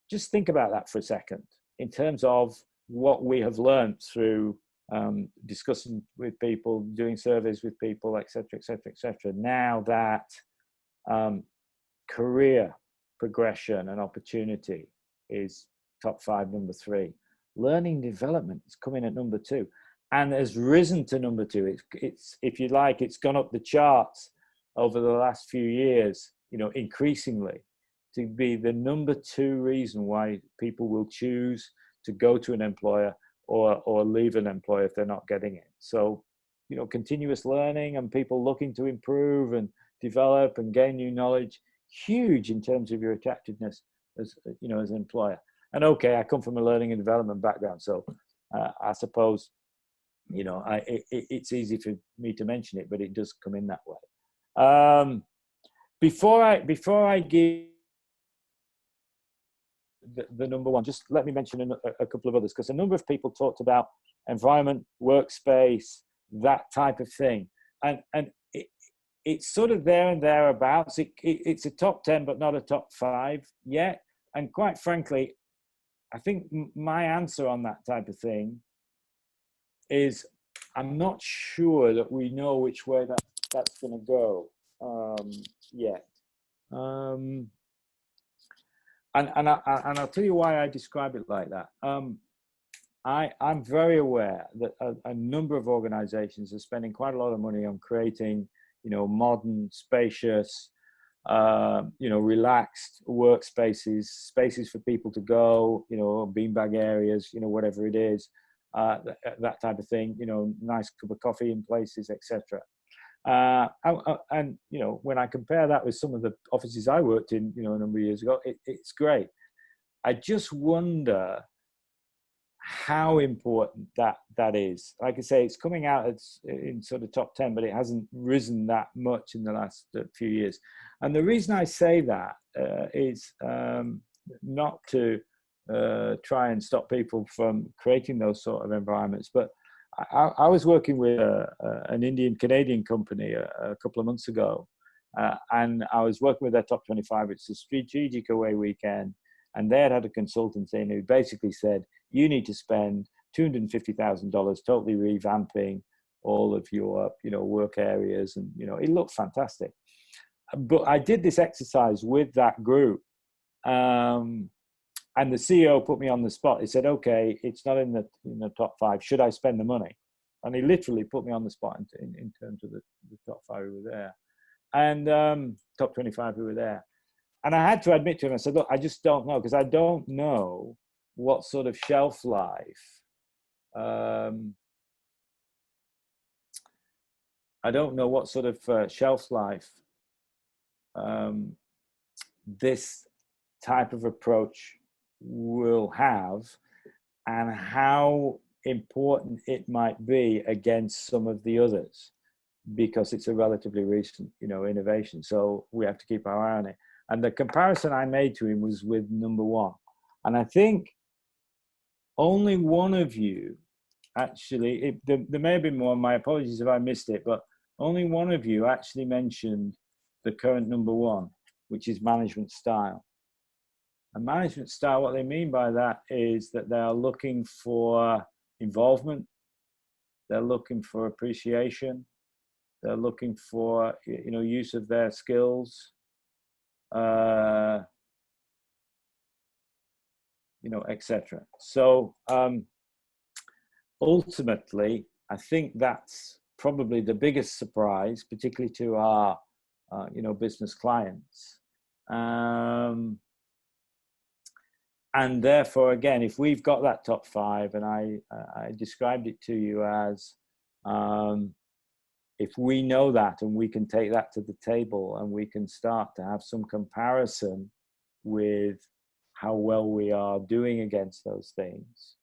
just think about that for a second in terms of what we have learned through discussing with people, doing surveys with people, etc., etc., etc. Now that career progression and opportunity is top 5, number 3. Learning development is coming at number 2 and has risen to number 2. It's if you like, it's gone up the charts over the last few years, increasingly, to be the number 2 reason why people will choose to go to an employer or leave an employer if they're not getting it. So, continuous learning and people looking to improve and develop and gain new knowledge, huge in terms of your attractiveness as as an employer. And okay, I come from a learning and development background, so I suppose it's easy for me to mention it, but it does come in that way. Before I give the number 1, just let me mention a couple of others, because a number of people talked about environment, workspace, that type of thing, and it's sort of there and thereabouts. It's a top 10, but not a top 5 yet. And quite frankly, I think my answer on that type of thing is I'm not sure that we know which way that's going to go yet. And I'll tell you why I describe it like that. I'm very aware that a number of organizations are spending quite a lot of money on creating, modern, spacious, relaxed workspaces, spaces for people to go, beanbag areas, whatever it is, that type of thing, nice cup of coffee in places, etc. And when I compare that with some of the offices I worked in, a number of years ago, it's great. I just wonder how important that is. Like I say, it's coming out in sort of top 10, but it hasn't risen that much in the last few years. And the reason I say that is not to try and stop people from creating those sort of environments, but I was working with an Indian-Canadian company a couple of months ago, and I was working with their top 25. It's a strategic away weekend, and they had a consultant in who basically said, you need to spend $250,000 totally revamping all of your, work areas, and it looked fantastic. But I did this exercise with that group, and the CEO put me on the spot. He said, "Okay, it's not in the top 5. Should I spend the money?" And he literally put me on the spot in terms of the top 5 who were there, and top 25 who were there. And I had to admit to him, I said, "Look, I just don't know, because I don't know what sort of shelf life. I don't know what sort of shelf life this type of approach will have, and how important it might be against some of the others, because it's a relatively recent, innovation. So we have to keep our eye on it." And the comparison I made to him was with number 1. And I think only one of you, actually, there may have been more, my apologies if I missed it, but only one of you actually mentioned the current number 1, which is management style. And management style, what they mean by that is that they are looking for involvement, they're looking for appreciation, they're looking for, use of their skills, etc. So ultimately, I think that's probably the biggest surprise, particularly to our, business clients. And therefore, again, if we've got that top 5, and I described it to you as, if we know that and we can take that to the table and we can start to have some comparison with how well we are doing against those things,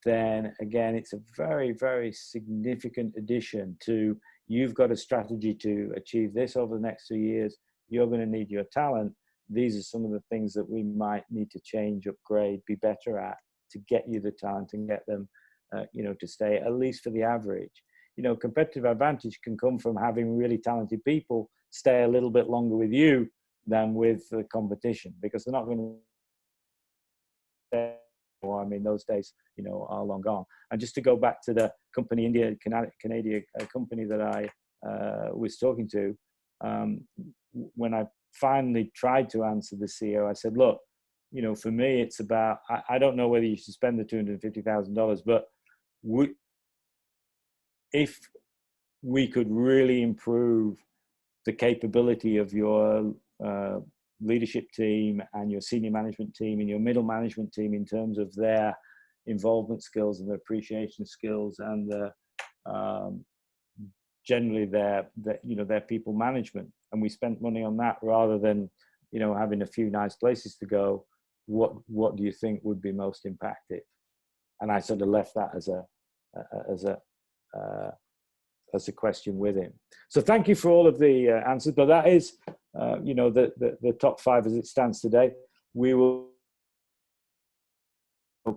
then again, it's a very, very significant addition to, you've got a strategy to achieve this over the next 2 years, you're going to need your talent. These are some of the things that we might need to change, upgrade, be better at to get you the talent and get them, to stay, at least for the average. Competitive advantage can come from having really talented people stay a little bit longer with you than with the competition, because they're not going to stay. I mean, those days, are long gone. And just to go back to the company, Canadian company that I was talking to, when I finally tried to answer the CEO, I said, "Look, for me, it's about, I don't know whether you should spend the $250,000, but if we could really improve the capability of your leadership team and your senior management team and your middle management team in terms of their involvement skills and their appreciation skills and generally their people management, and we spent money on that rather than having a few nice places to go, what do you think would be most impactful?" And I sort of left that as a question with him. So thank you for all of the answers, but that is the top 5 as it stands today. We will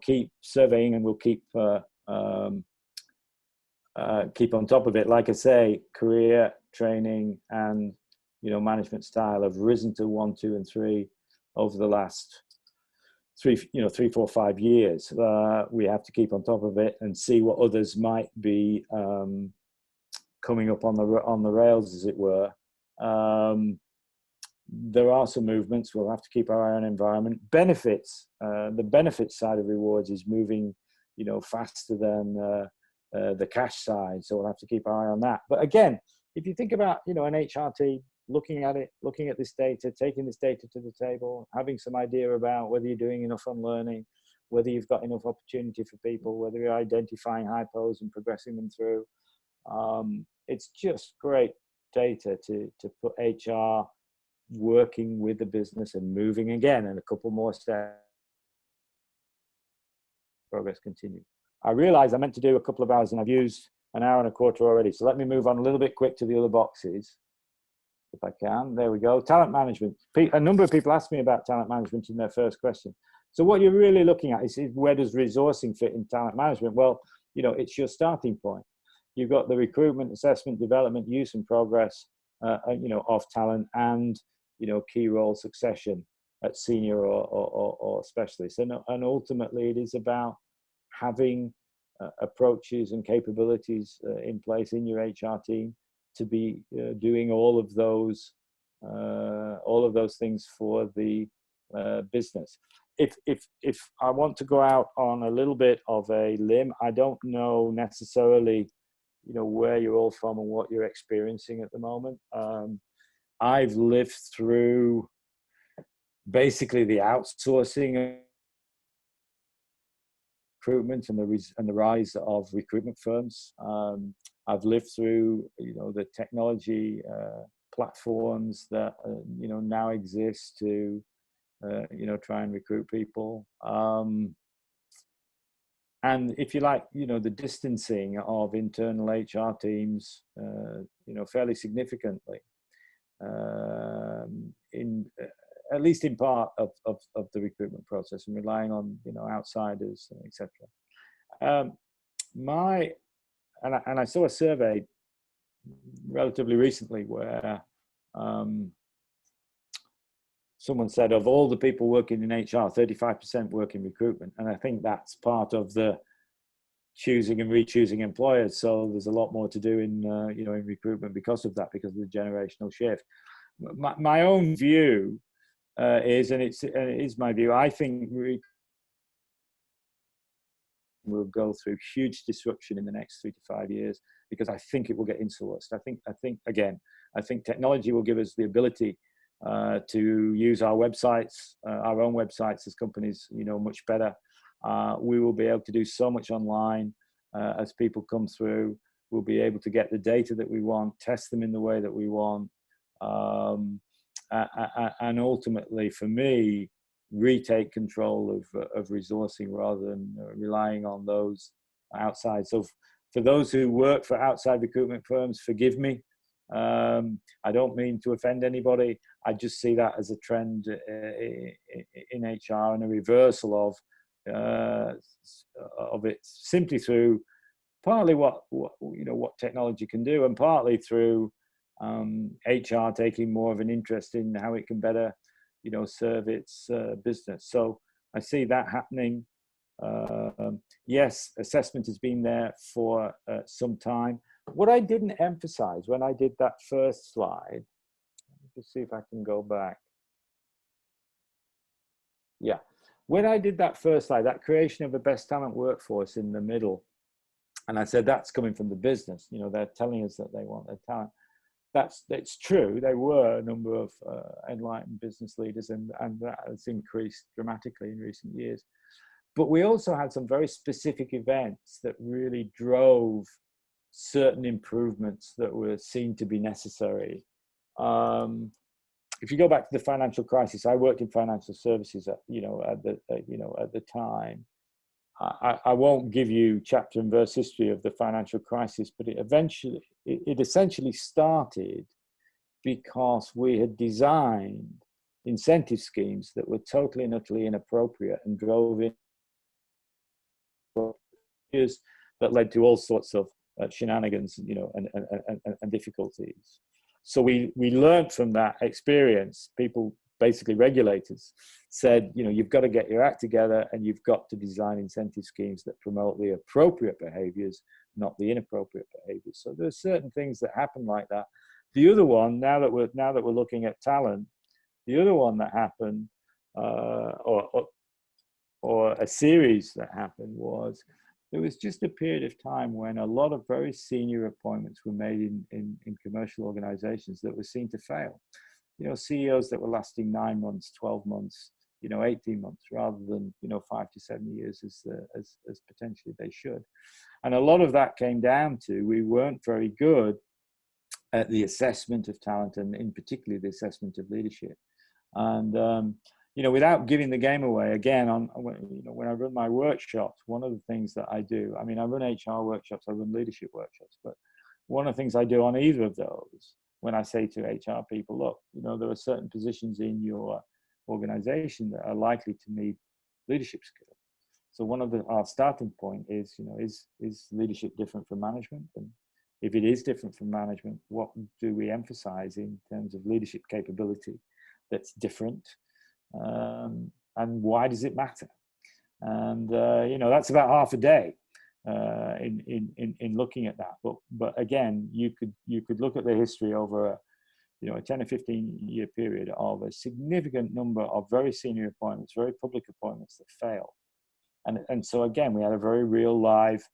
keep surveying, and we'll keep on top of it. Like I say, career training and management style have risen to 1, 2, and 3 over the last 3, 4, 5 years. We have to keep on top of it and see what others might be coming up on the rails, as it were. There are some movements. We'll have to keep our eye on environment. Benefits. The benefits side of rewards is moving, faster than the cash side. So we'll have to keep our eye on that. But again, if you think about, an HR team looking at it, looking at this data, taking this data to the table, having some idea about whether you're doing enough on learning, whether you've got enough opportunity for people, whether you're identifying hypos and progressing them through. It's just great data to put HR working with the business and moving again, and a couple more steps progress continue. I realize I meant to do a couple of hours and I've used an hour and a quarter already. So let me move on a little bit quick to the other boxes, if I can. There we go. Talent management. A number of people asked me about talent management in their first question. So what you're really looking at is where does resourcing fit in talent management? Well, you know, it's your starting point. You've got the recruitment, assessment, development, use and progress, you know, of talent and, you know, key role succession at senior or specialist. And ultimately it is about having approaches and capabilities in place in your HR team to be doing all of those things for the business. If I want to go out on a little bit of a limb, I don't know necessarily, you know, where you're all from and what you're experiencing at the moment. I've lived through basically the outsourcing recruitment and the rise of recruitment firms. I've lived through, you know, the technology platforms that you know, now exist to you know, try and recruit people. And if you like, you know, the distancing of internal HR teams, you know, fairly significantly, at least in part of the recruitment process, and relying on, you know, outsiders, etc. And I saw a survey relatively recently where someone said of all the people working in HR, 35% work in recruitment. And I think that's part of the choosing and re-choosing employers. So there's a lot more to do in, you know, in recruitment because of that, because of the generational shift. My own view is, and it is my view, I think we'll go through huge disruption in the next 3 to 5 years, because I think it will get insourced. I think technology will give us the ability to use our websites, our own websites as companies, you know, much better. We will be able to do so much online as people come through. We'll be able to get the data that we want, test them in the way that we want, and ultimately, for me, retake control of resourcing rather than relying on those outside. So for those who work for outside recruitment firms, forgive me. I don't mean to offend anybody. I just see that as a trend in HR, and a reversal of it, simply through partly what you know, what technology can do, and partly through HR taking more of an interest in how it can better, you know, serve its business. So I see that happening. Yes, assessment has been there for some time. What I didn't emphasize when I did that first slide, let's see if I can go back. Yeah, when I did that first slide, that creation of a best talent workforce in the middle, and I said that's coming from the business. You know, they're telling us that they want their talent. That's true. There were a number of enlightened business leaders, and that has increased dramatically in recent years. But we also had some very specific events that really drove certain improvements that were seen to be necessary. If you go back to the financial crisis, I worked in financial services at the time. I won't give you chapter and verse history of the financial crisis, but it essentially started because we had designed incentive schemes that were totally and utterly inappropriate and drove in that led to all sorts of shenanigans, you know, and difficulties. So we learned from that experience. People, basically regulators, said, you know, you've got to get your act together, and you've got to design incentive schemes that promote the appropriate behaviors, not the inappropriate behaviors. So there's certain things that happen like that. The other one, now that we're looking at talent, the other one that happened, or a series that happened, was there was just a period of time when a lot of very senior appointments were made in commercial organizations that were seen to fail. You know, CEOs that were lasting 9 months, 12 months, you know, 18 months, rather than, you know, 5 to 7 years as potentially they should. And a lot of that came down to, we weren't very good at the assessment of talent, and in particular the assessment of leadership. And you know, without giving the game away, again, you know, when I run my workshops, one of the things that I do, I mean, I run HR workshops, I run leadership workshops, but one of the things I do on either of those, when I say to HR people, look, you know, there are certain positions in your organization that are likely to need leadership skills. So one of our starting point is, you know, is leadership different from management? And if it is different from management, what do we emphasize in terms of leadership capability that's different? And why does it matter? And you know, that's about half a day in looking at that. But again, you could look at the history over a, you know, a 10 or 15-year period of a significant number of very senior appointments, very public appointments that failed. And so again, we had a very real live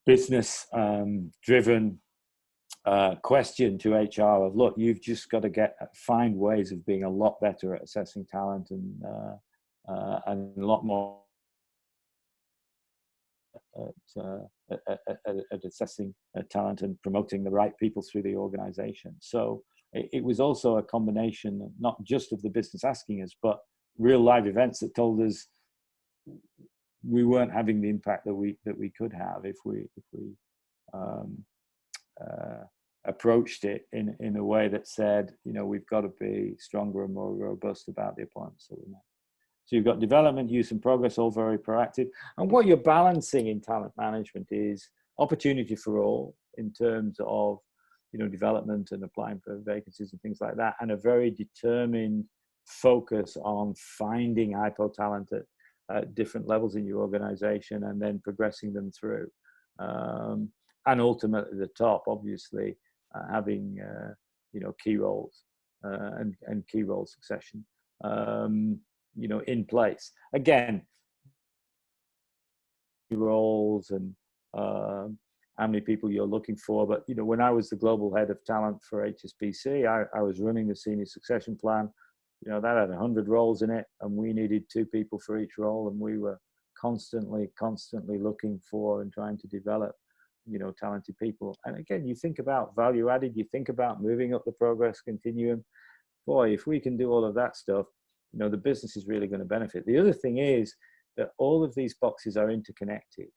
business driven question to HR of, look, you've just got to find ways of being a lot better at assessing talent and a lot more at assessing talent and promoting the right people through the organization. So it was also a combination, not just of the business asking us, but real live events that told us we weren't having the impact that we could have if we approached it in a way that said, you know, we've got to be stronger and more robust about the appointments that we make. So you've got development, use and progress, all very proactive. And what you're balancing in talent management is opportunity for all in terms of, you know, development and applying for vacancies and things like that, and a very determined focus on finding hypo talent at different levels in your organization and then progressing them through. And ultimately the top, obviously, having, you know, key roles and key role succession. You know, in place. Again, roles and how many people you're looking for. But, you know, when I was the global head of talent for HSBC, I was running the senior succession plan. You know, that had 100 roles in it, and we needed 2 people for each role. And we were constantly looking for and trying to develop, you know, talented people. And again, you think about value added, you think about moving up the progress continuum. Boy, if we can do all of that stuff, you know, the business is really going to benefit. The other thing is that all of these boxes are interconnected.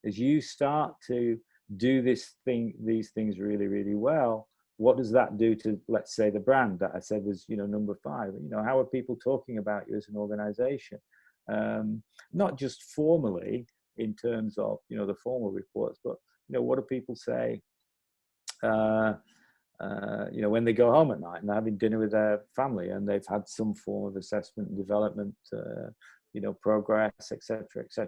As you start to do these things really, really well, what does that do to, let's say, the brand that I said was, you know, number 5? You know, how are people talking about you as an organization? Not just formally in terms of, you know, the formal reports, but, you know, what do people say? You know, when they go home at night and they're having dinner with their family and they've had some form of assessment and development, you know, progress, etc., etc.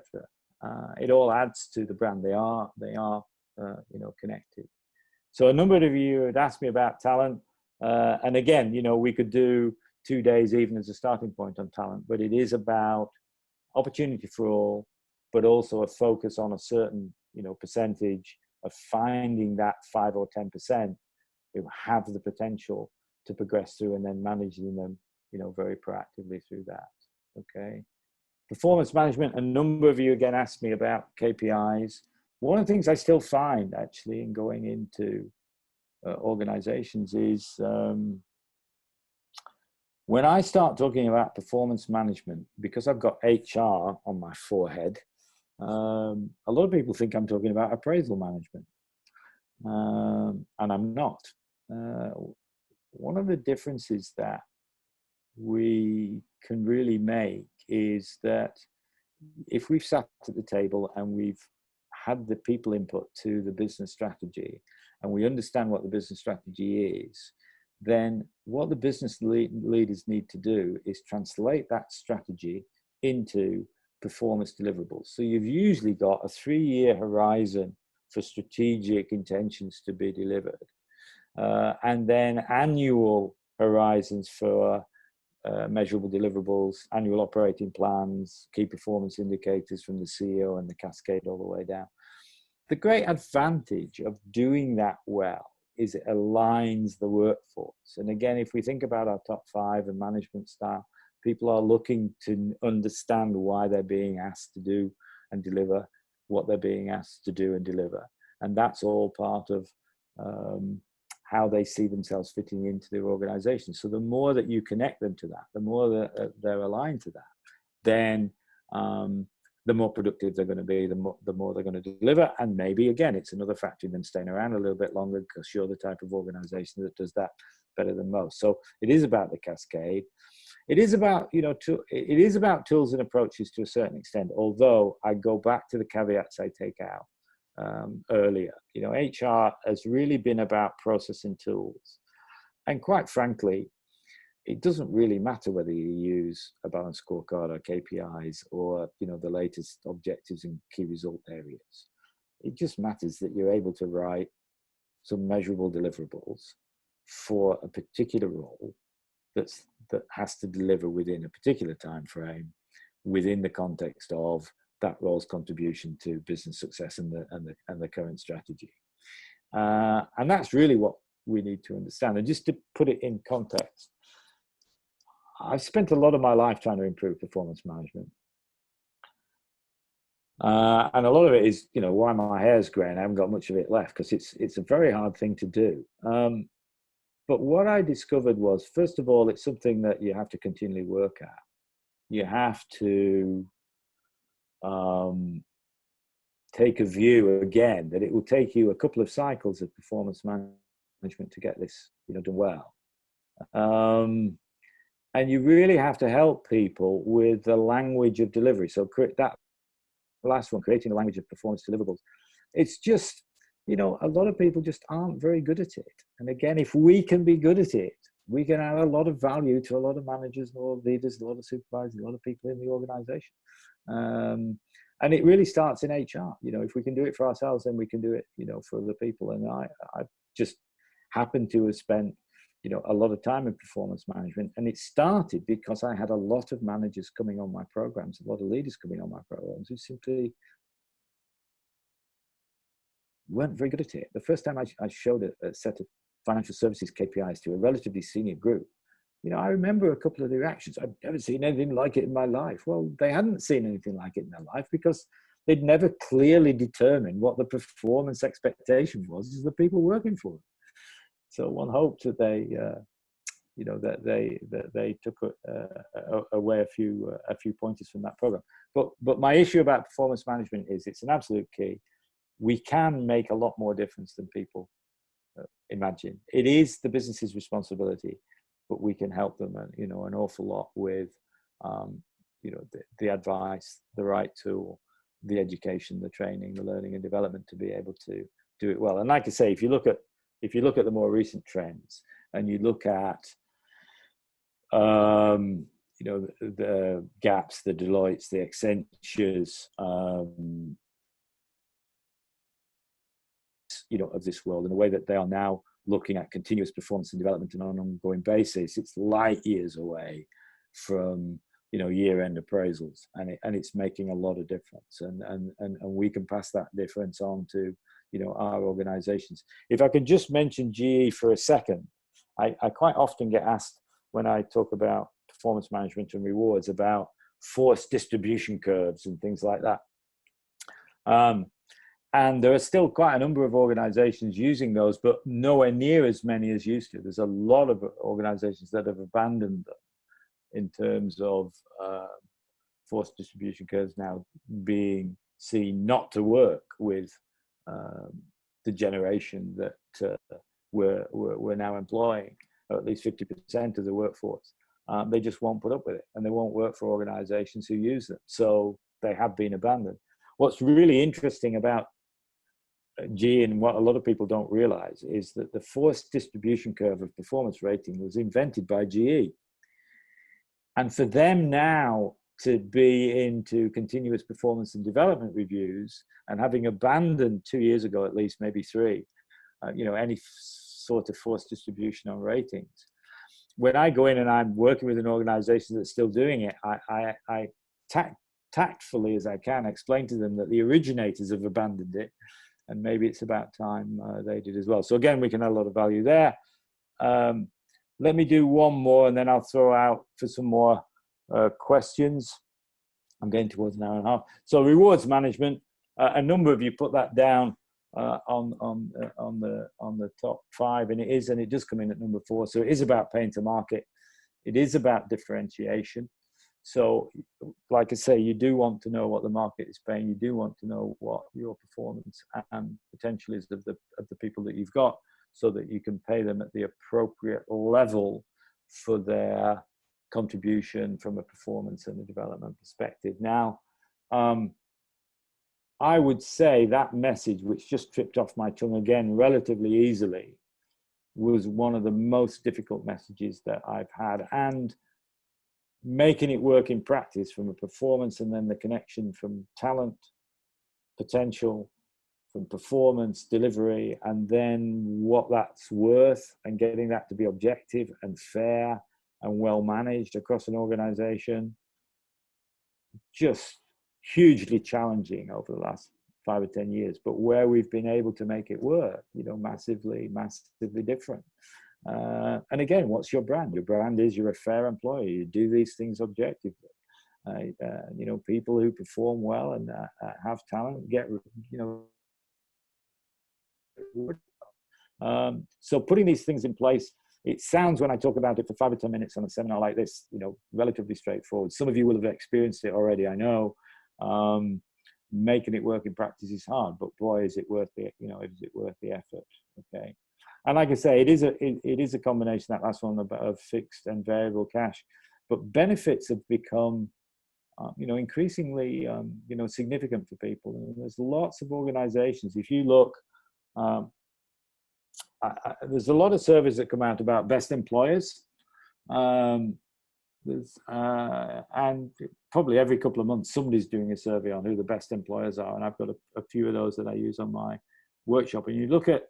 It all adds to the brand. They are, you know, connected. So a number of you had asked me about talent, and again, you know, we could do 2 days even as a starting point on talent, but it is about opportunity for all, but also a focus on a certain, you know, percentage of finding that 5 or 10% who have the potential to progress through and then managing them, you know, very proactively through that. Okay. Performance management, a number of you again asked me about KPIs. One of the things I still find actually in going into organizations is when I start talking about performance management, because I've got HR on my forehead, a lot of people think I'm talking about appraisal management, and I'm not. One of the differences that we can really make is that if we've sat at the table and we've had the people input to the business strategy and we understand what the business strategy is, then what the business leaders need to do is translate that strategy into performance deliverables. So you've usually got a 3-year horizon for strategic intentions to be delivered. And then annual horizons for measurable deliverables, annual operating plans, key performance indicators from the CEO and the cascade all the way down. The great advantage of doing that well is it aligns the workforce. And again, if we think about our top 5 and management style, people are looking to understand why they're being asked to do and deliver what they're being asked to do and deliver. And that's all part of how they see themselves fitting into their organization. So the more that you connect them to that, the more that they're aligned to that, then the more productive they're going to be, the more they're going to deliver. And maybe, again, it's another factor in them staying around a little bit longer because you're the type of organization that does that better than most. So it is about the cascade. It is about, it is about tools and approaches to a certain extent, although I go back to the caveats I take out earlier. HR has really been about process and tools. And quite frankly, it doesn't really matter whether you use a balanced scorecard or KPIs or, the latest objectives and key result areas. It just matters that you're able to write some measurable deliverables for a particular role that has to deliver within a particular time frame, within the context of that role's contribution to business success and the current strategy. And that's really what we need to understand. And just to put it in context, I've spent a lot of my life trying to improve performance management. And a lot of it is, why my hair's grey and I haven't got much of it left, because it's a very hard thing to do. But what I discovered was, first of all, it's something that you have to continually work at. You have to take a view, again, that it will take you a couple of cycles of performance management to get this done well. And you really have to help people with the language of delivery. So that last one, creating a language of performance deliverables. It's just, a lot of people just aren't very good at it. And again, if we can be good at it, we can add a lot of value to a lot of managers, a lot of leaders, a lot of supervisors, a lot of people in the organization. And it really starts in HR. If we can do it for ourselves, then we can do it, for other people. And I just happen to have spent, a lot of time in performance management. And it started because I had a lot of managers coming on my programs, a lot of leaders coming on my programs who simply weren't very good at it. The first time I showed a set of financial services KPIs to a relatively senior group, I remember a couple of the reactions. I've never seen anything like it in my life. Well, they hadn't seen anything like it in their life because they'd never clearly determined what the performance expectation was of the people working for them. So one hoped that they, that they took away a few pointers from that program. But my issue about performance management is it's an absolute key. We can make a lot more difference than people imagine. It is the business's responsibility, but we can help them, an awful lot with, the advice, the right tool, the education, the training, the learning and development to be able to do it well. And like I say, if you look at the more recent trends and you look at, the gaps, the Deloittes, the Accentures, of this world, and the way that they are now looking at continuous performance and development on an ongoing basis, it's light years away from, year-end appraisals, and it's making a lot of difference. And we can pass that difference on to, our organizations. If I could just mention GE for a second, I quite often get asked when I talk about performance management and rewards about forced distribution curves and things like that. And there are still quite a number of organizations using those, but nowhere near as many as used to. There's a lot of organizations that have abandoned them in terms of forced distribution curves now being seen not to work with the generation that we're now employing, or at least 50% of the workforce. They just won't put up with it, and they won't work for organizations who use them. So they have been abandoned. What's really interesting about GE, and what a lot of people don't realize, is that the forced distribution curve of performance rating was invented by GE. And for them now to be into continuous performance and development reviews, and having abandoned 2 years ago, at least, maybe 3, any sort of forced distribution on ratings. When I go in and I'm working with an organization that's still doing it, I tactfully as I can explain to them that the originators have abandoned it, and maybe it's about time they did as well. So again, we can add a lot of value there. Let me do one more, and then I'll throw out for some more questions. I'm getting towards an hour and a half. So rewards management, a number of you put that down on the top 5, and it does come in at number 4. So it is about paying to market. It is about differentiation. So, like I say, you do want to know what the market is paying. You do want to know what your performance and potential is of the people that you've got, so that you can pay them at the appropriate level for their contribution from a performance and a development perspective. Now, I would say that message, which just tripped off my tongue again relatively easily, was one of the most difficult messages that I've had, and making it work in practice from a performance, and then the connection from talent, potential, from performance, delivery, and then what that's worth, and getting that to be objective and fair and well managed across an organization. Just hugely challenging over the last 5 or 10 years, but where we've been able to make it work, you know, massively different. And again, what's your brand? Your brand is you're a fair employer. You do these things objectively. You know, people who perform well and have talent get, you know. So putting these things in place, it sounds, when I talk about it for 5 or 10 minutes on a seminar like this, you know, relatively straightforward. Some of you will have experienced it already, I know. Making it work in practice is hard, but boy, is it worth the, you know, is it worth the effort? Okay. And like I say, it is a combination, that last one, of fixed and variable cash, but benefits have become, you know, increasingly, you know, significant for people. And there's lots of organizations. If you look, there's a lot of surveys that come out about best employers. And probably every couple of months, somebody's doing a survey on who the best employers are. And I've got a few of those that I use on my workshop. And you look at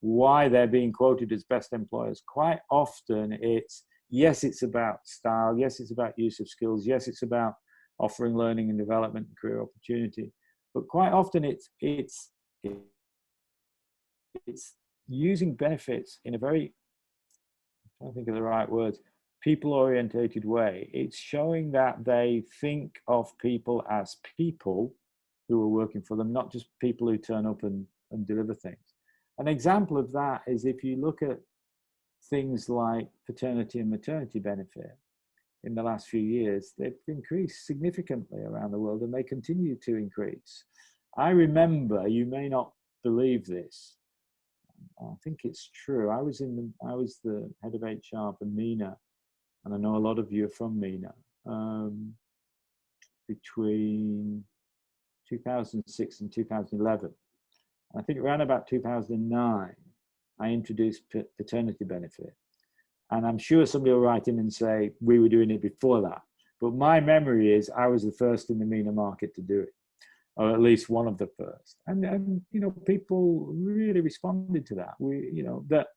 why they're being quoted as best employers. Quite often it's, yes, it's about style. Yes, it's about use of skills. Yes, it's about offering learning and development and career opportunity. But quite often it's using benefits in a very, I don't think of the right words, people-orientated way. It's showing that they think of people as people who are working for them, not just people who turn up and deliver things. An example of that is if you look at things like paternity and maternity benefit in the last few years, they've increased significantly around the world, and they continue to increase. I remember, you may not believe this, I think it's true. I was the head of HR for MENA, and I know a lot of you are from MENA. Between 2006 and 2011, I think around about 2009, I introduced paternity benefit. And I'm sure somebody will write in and say, we were doing it before that. But my memory is I was the first in the MENA market to do it, or at least one of the first. And you know, people really responded to that. You know, that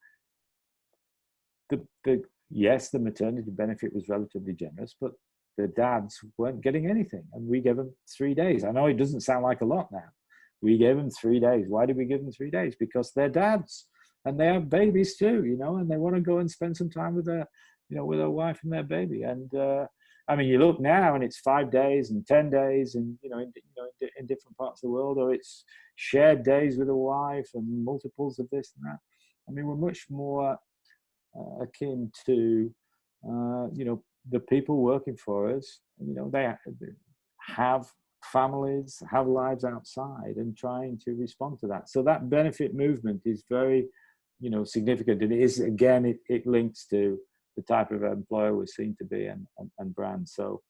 yes, the maternity benefit was relatively generous, but the dads weren't getting anything. And we gave them 3 days. I know it doesn't sound like a lot now. We gave them 3 days. Why did we give them 3 days? Because they're dads and they have babies too, you know, and they want to go and spend some time with their, you know, with their wife and their baby. And I mean, you look now and it's 5 days and 10 days and, you know, in different parts of the world, or it's shared days with a wife and multiples of this and that. I mean, we're much more akin to, you know, the people working for us, you know, they have families, have lives outside, and trying to respond to that. So that benefit movement is very, you know, significant. And it is, again, it links to the type of employer we're seen to be and brand. So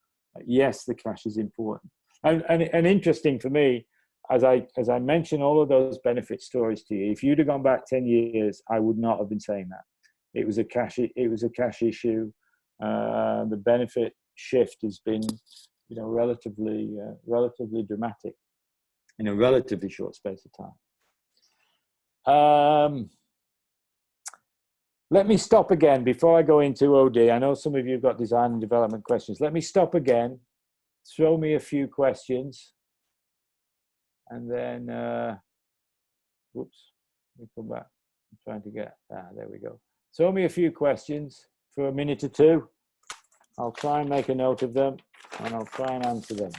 yes, the cash is important. And interesting for me, as I mentioned all of those benefit stories to you, if you'd have gone back 10 years, I would not have been saying that. It was a cash issue. The benefit shift has been, you know, relatively dramatic in a relatively short space of time. Let me stop again before I go into OD. I know some of you have got design and development questions. Let me stop again, throw me a few questions, and then, whoops, let me come back. I'm trying to get, there we go. Throw me a few questions for a minute or two. I'll try and make a note of them, and I'll try and answer them.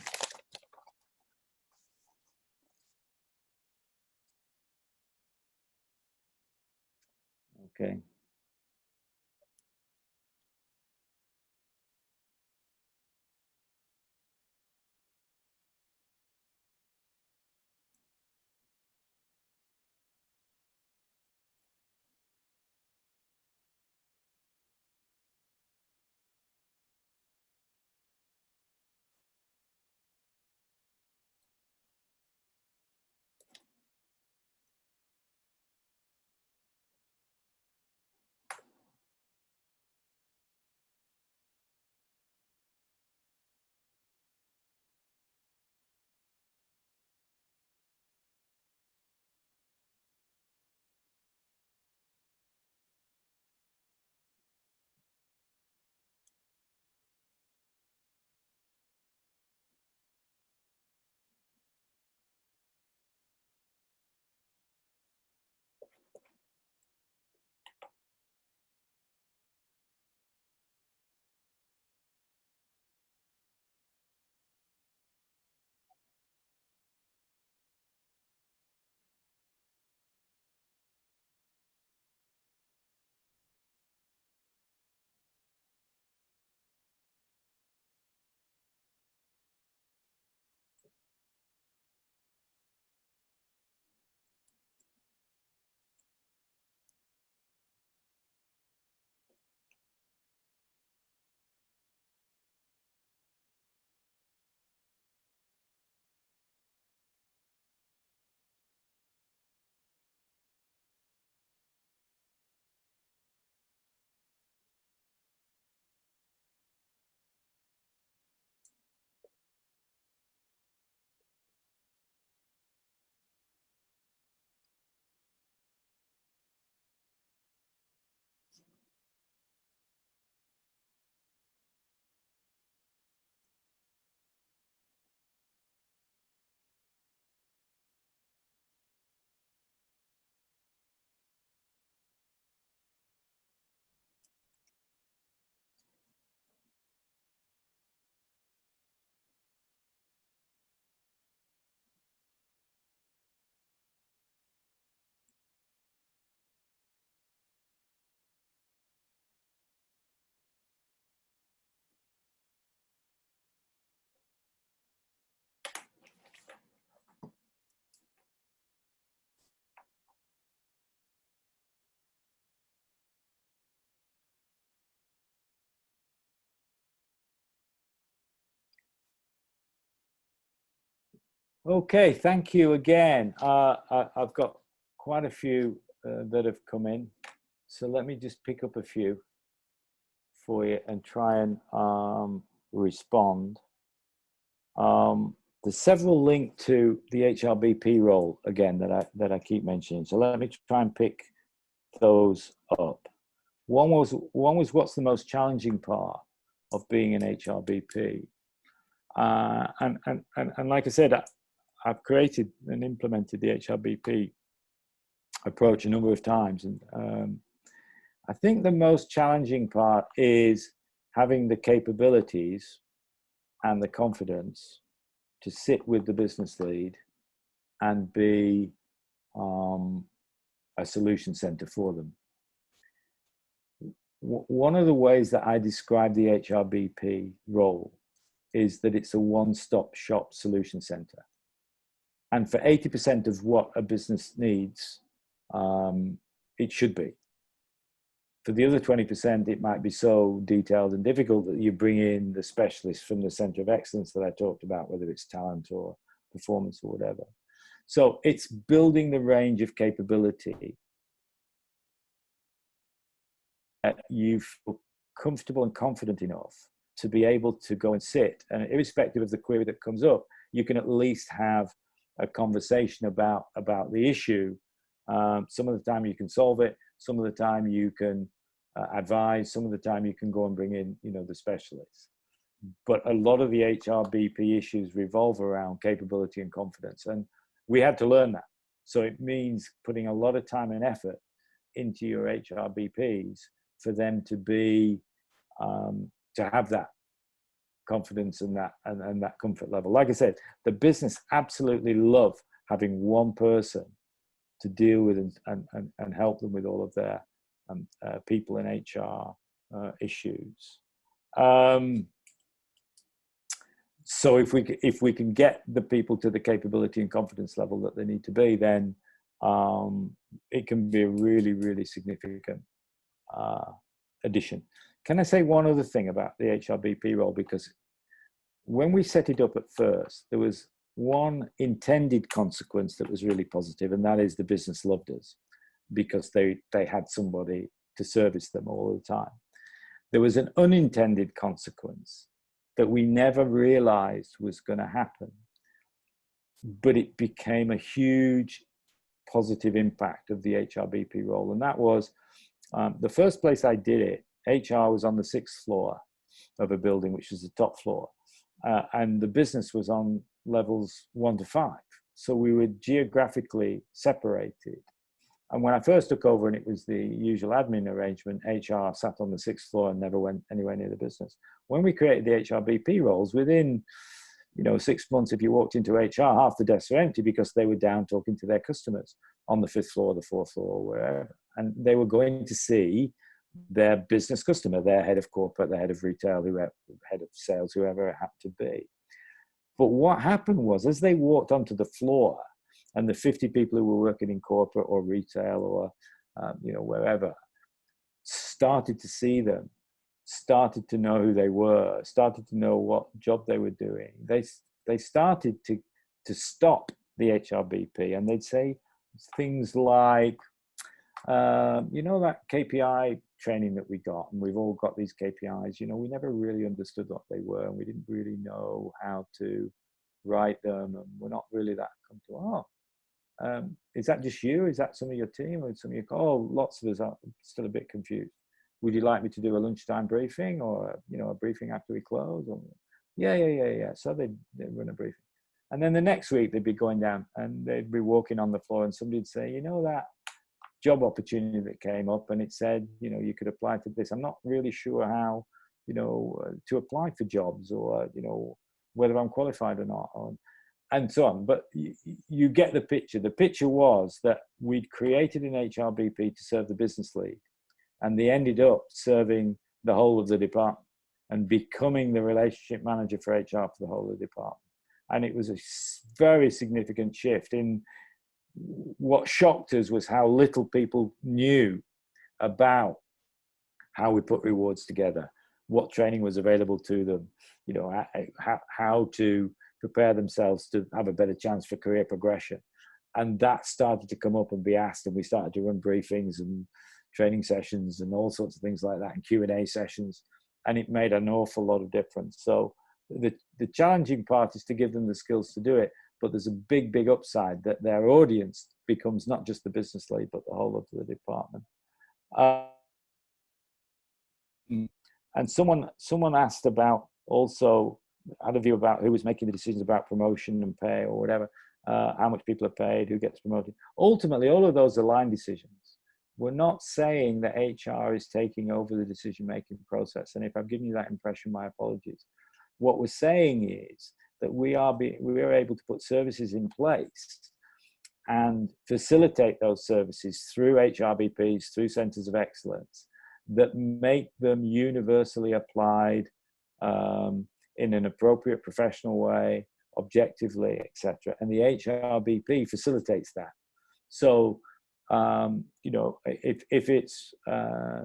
Okay. Okay, thank you again. I've got quite a few that have come in. So let me just pick up a few for you and try and respond. There's several linked to the HRBP role again that I keep mentioning. So let me try and pick those up. One was what's the most challenging part of being an HRBP? And like I said, I've created and implemented the HRBP approach a number of times, and I think the most challenging part is having the capabilities and the confidence to sit with the business lead and be a solution center for them. One of the ways that I describe the HRBP role is that it's a one-stop shop solution center. And for 80% of what a business needs, it should be. For the other 20%, it might be so detailed and difficult that you bring in the specialists from the center of excellence that I talked about, whether it's talent or performance or whatever. So it's building the range of capability that you feel comfortable and confident enough to be able to go and sit, and irrespective of the query that comes up, you can at least have a conversation about the issue. Some of the time you can solve it, some of the time you can advise, some of the time you can go and bring in, the specialists. But a lot of the HRBP issues revolve around capability and confidence, and we had to learn that. So it means putting a lot of time and effort into your HRBPs for them to be to have that confidence and that comfort level. Like I said, the business absolutely love having one person to deal with and help them with all of their people in HR issues. So if we can get the people to the capability and confidence level that they need to be, then it can be a really, really significant addition. Can I say one other thing about the HRBP role? Because when we set it up at first, there was one intended consequence that was really positive, and that is the business loved us because they had somebody to service them all the time. There was an unintended consequence that we never realized was going to happen, but it became a huge positive impact of the HRBP role. And that was the first place I did it. HR was on the 6th floor of a building, which was the top floor. And the business was on levels 1 to 5. So we were geographically separated. And when I first took over, and it was the usual admin arrangement, HR sat on the 6th floor and never went anywhere near the business. When we created the HRBP roles, within 6 months, if you walked into HR, half the desks were empty because they were down talking to their customers on the 5th floor, the 4th floor, wherever. And they were going to see their business customer, their head of corporate, their head of retail, whoever, head of sales, whoever it happened to be. But what happened was, as they walked onto the floor, and the 50 people who were working in corporate or retail or wherever started to see them, started to know who they were, started to know what job they were doing. They started to stop the HRBP, and they'd say things like, that KPI training that we got, and we've all got these KPIs, we never really understood what they were, and we didn't really know how to write them, and we're not really that comfortable. Is that just you? Is that some of your team? Or some of your, lots of us are still a bit confused. Would you like me to do a lunchtime briefing or, a briefing after we close? Or, yeah. So they'd run a briefing. And then the next week they'd be going down and they'd be walking on the floor, and somebody'd say, that job opportunity that came up, and it said, you could apply for this. I'm not really sure how, to apply for jobs, or, whether I'm qualified or not, and so on. But you get the picture. The picture was that we'd created an HRBP to serve the business lead, and they ended up serving the whole of the department and becoming the relationship manager for HR for the whole of the department. And it was a very significant shift. In what shocked us was how little people knew about how we put rewards together, what training was available to them, how to prepare themselves to have a better chance for career progression. And that started to come up and be asked, and we started to run briefings and training sessions and all sorts of things like that, and Q&A sessions, and it made an awful lot of difference. So the challenging part is to give them the skills to do it, but there's a big, big upside that their audience becomes not just the business lead, but the whole of the department. And someone asked about also, had a view about who was making the decisions about promotion and pay or whatever, how much people are paid, who gets promoted. Ultimately, all of those are line decisions. We're not saying that HR is taking over the decision-making process. And if I've given you that impression, my apologies. What we're saying is that we are able to put services in place and facilitate those services through HRBPs, through centers of excellence, that make them universally applied in an appropriate professional way, objectively, etc. And the HRBP facilitates that. So, if it's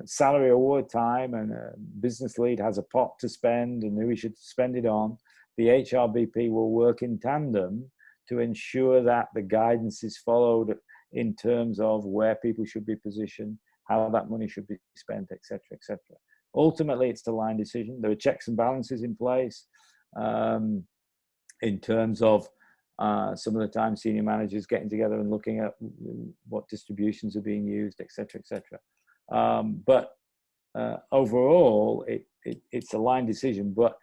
salary award time and a business lead has a pot to spend and who he should spend it on, the HRBP will work in tandem to ensure that the guidance is followed in terms of where people should be positioned, how that money should be spent, etc., etc. Ultimately, it's a line decision. There are checks and balances in place in terms of some of the time senior managers getting together and looking at what distributions are being used, etc., etc. But overall, it's a line decision. But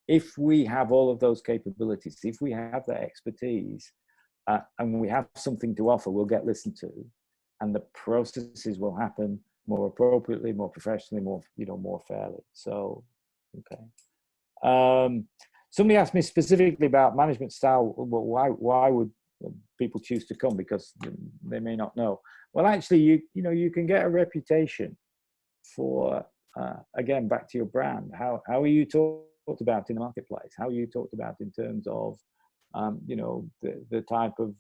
if we have all of those capabilities, if we have that expertise, and we have something to offer, we'll get listened to, and the processes will happen more appropriately, more professionally, more fairly. So, okay. Somebody asked me specifically about management style. Well, why would people choose to come? Because they may not know. Well, actually, you can get a reputation for, again, back to your brand. How are you talked about in the marketplace? How are you talked about in terms of, you know, the type of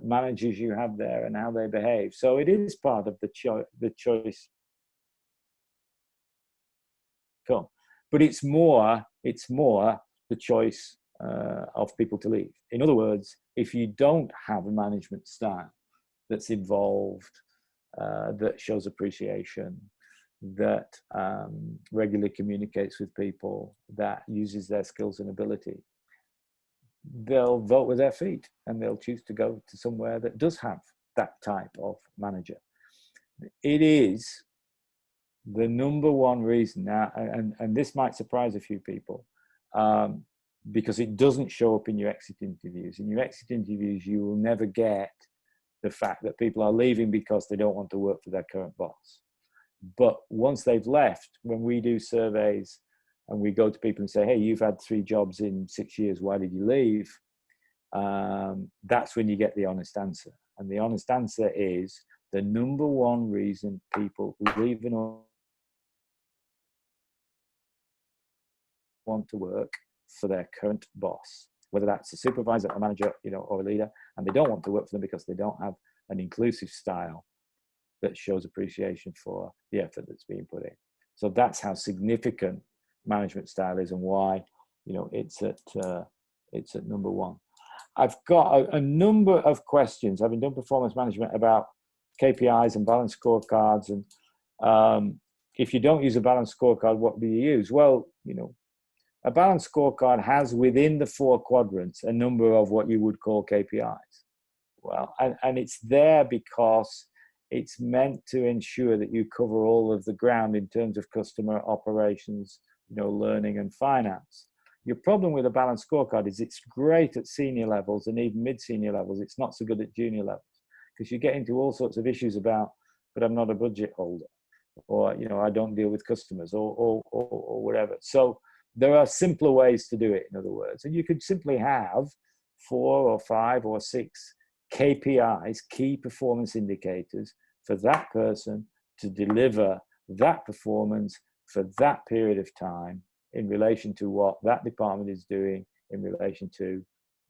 managers you have there and how they behave? So it is part of the choice. Cool. But it's more the choice of people to leave. In other words, if you don't have a management style that's involved, that shows appreciation, that regularly communicates with people, that uses their skills and ability, they'll vote with their feet and they'll choose to go to somewhere that does have that type of manager. It is the number one reason now, and this might surprise a few people, because it doesn't show up in your exit interviews. In your exit interviews, you will never get the fact that people are leaving because they don't want to work for their current boss. But once they've left, when we do surveys and we go to people and say, hey, you've had 3 jobs in 6 years, why did you leave? That's when you get the honest answer. And the honest answer is the number one reason people leave and want to work for their current boss, whether that's a supervisor, a manager, you know, or a leader, and they don't want to work for them because they don't have an inclusive style that shows appreciation for the effort that's being put in. So that's how significant management style is and why, you know, it's at number one. I've got a number of questions, having done performance management, about KPIs and balanced scorecards. And if you don't use a balanced scorecard, what do you use? Well, you know, a balanced scorecard has within the 4 quadrants a number of what you would call KPIs. Well, and it's there because it's meant to ensure that you cover all of the ground in terms of customer operations, you know, learning and finance. Your problem with a balanced scorecard is it's great at senior levels and even mid-senior levels. It's not so good at junior levels because you get into all sorts of issues about, but I'm not a budget holder, or, you know, I don't deal with customers, or whatever. So there are simpler ways to do it, in other words. And you could simply have 4 or 5 or 6 KPIs, key performance indicators, for that person to deliver that performance for that period of time in relation to what that department is doing in relation to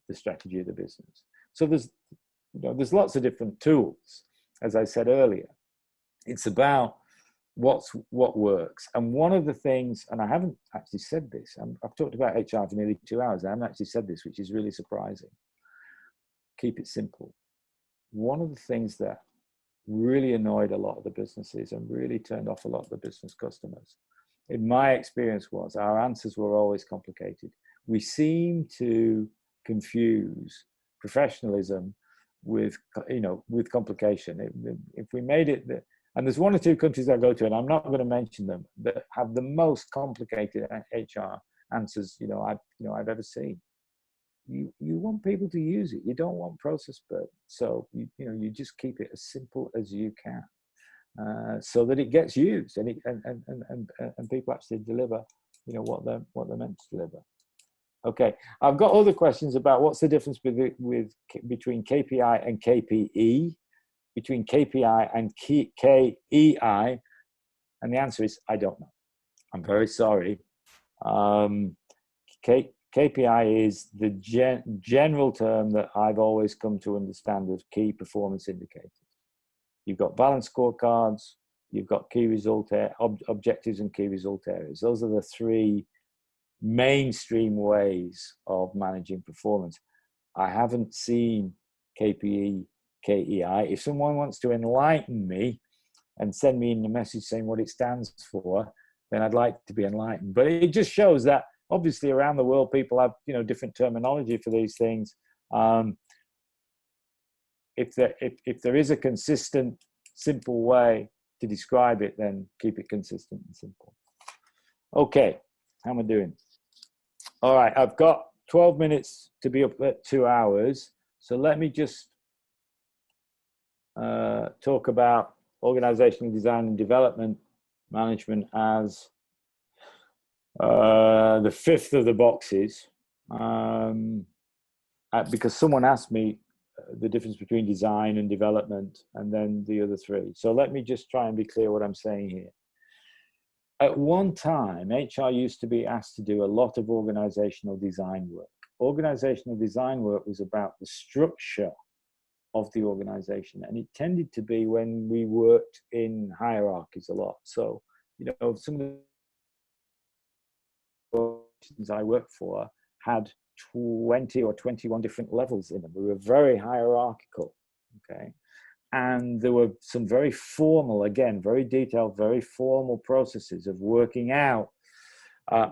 the strategy of the business. So there's, you know, there's lots of different tools. As I said earlier, it's about what works. And one of the things, and I haven't actually said this, I've talked about HR for nearly 2 hours, I haven't actually said this, which is really surprising. Keep it simple. One of the things that really annoyed a lot of the businesses and really turned off a lot of the business customers, in my experience, was our answers were always complicated. We seem to confuse professionalism with, you know, with complication. If we made it, and there's 1 or 2 countries I go to, and I'm not going to mention them, that have the most complicated HR answers, you know, I've ever seen. You want people to use it. You don't want process burden. So you just keep it as simple as you can, so that it gets used and people actually deliver, you know, what they're meant to deliver. Okay, I've got other questions about what's the difference between KPI and KPE, between KPI and KEI, and the answer is I don't know. I'm very sorry. KPI is the general term that I've always come to understand as key performance indicators. You've got balanced scorecards, you've got key result objectives and key result areas. Those are the 3 mainstream ways of managing performance. I haven't seen KPE, KEI. If someone wants to enlighten me and send me in a message saying what it stands for, then I'd like to be enlightened. But it just shows that obviously around the world, people have, you know, different terminology for these things. If there is a consistent, simple way to describe it, then keep it consistent and simple. Okay, how am I doing? All right, I've got 12 minutes to be up at 2 hours. So let me just talk about organizational design and development management as the 5th of the boxes, because someone asked me the difference between design and development, and then the other three. So let me just try and be clear what I'm saying here. At one time, HR used to be asked to do a lot of organizational design work. Organizational design work was about the structure of the organization, and it tended to be when we worked in hierarchies a lot. So, you know, some of the organizations I worked for had 20 or 21 different levels in them. We were very hierarchical, okay? And there were some very formal, again, very detailed, very formal processes of working out,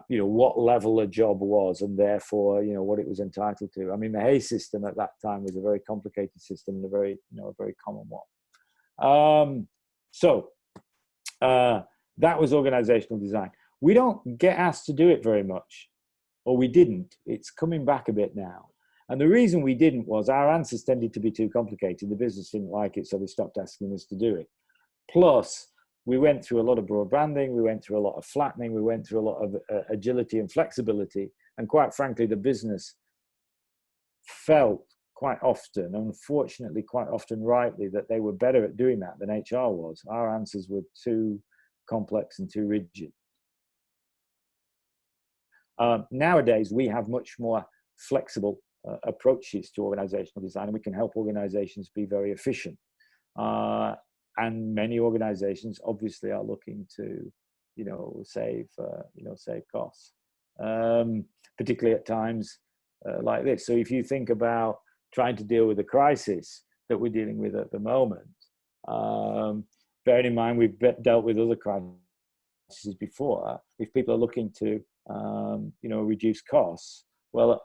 you know, what level a job was, and therefore, you know, what it was entitled to. I mean, the Hay system at that time was a very complicated system and a very, you know, a very common one. That was organizational design. We don't get asked to do it very much, or we didn't. It's coming back a bit now. And the reason we didn't was our answers tended to be too complicated. The business didn't like it, so they stopped asking us to do it. Plus, we went through a lot of broad banding, we went through a lot of flattening, we went through a lot of agility and flexibility. And quite frankly, the business felt quite often, unfortunately, quite often rightly, that they were better at doing that than HR was. Our answers were too complex and too rigid. Nowadays, we have much more flexible approaches to organizational design, and we can help organizations be very efficient. And many organizations obviously are looking to, you know, save costs, particularly at times like this. So if you think about trying to deal with the crisis that we're dealing with at the moment, bearing in mind we've dealt with other crises before, if people are looking to, you know, reduce costs, well,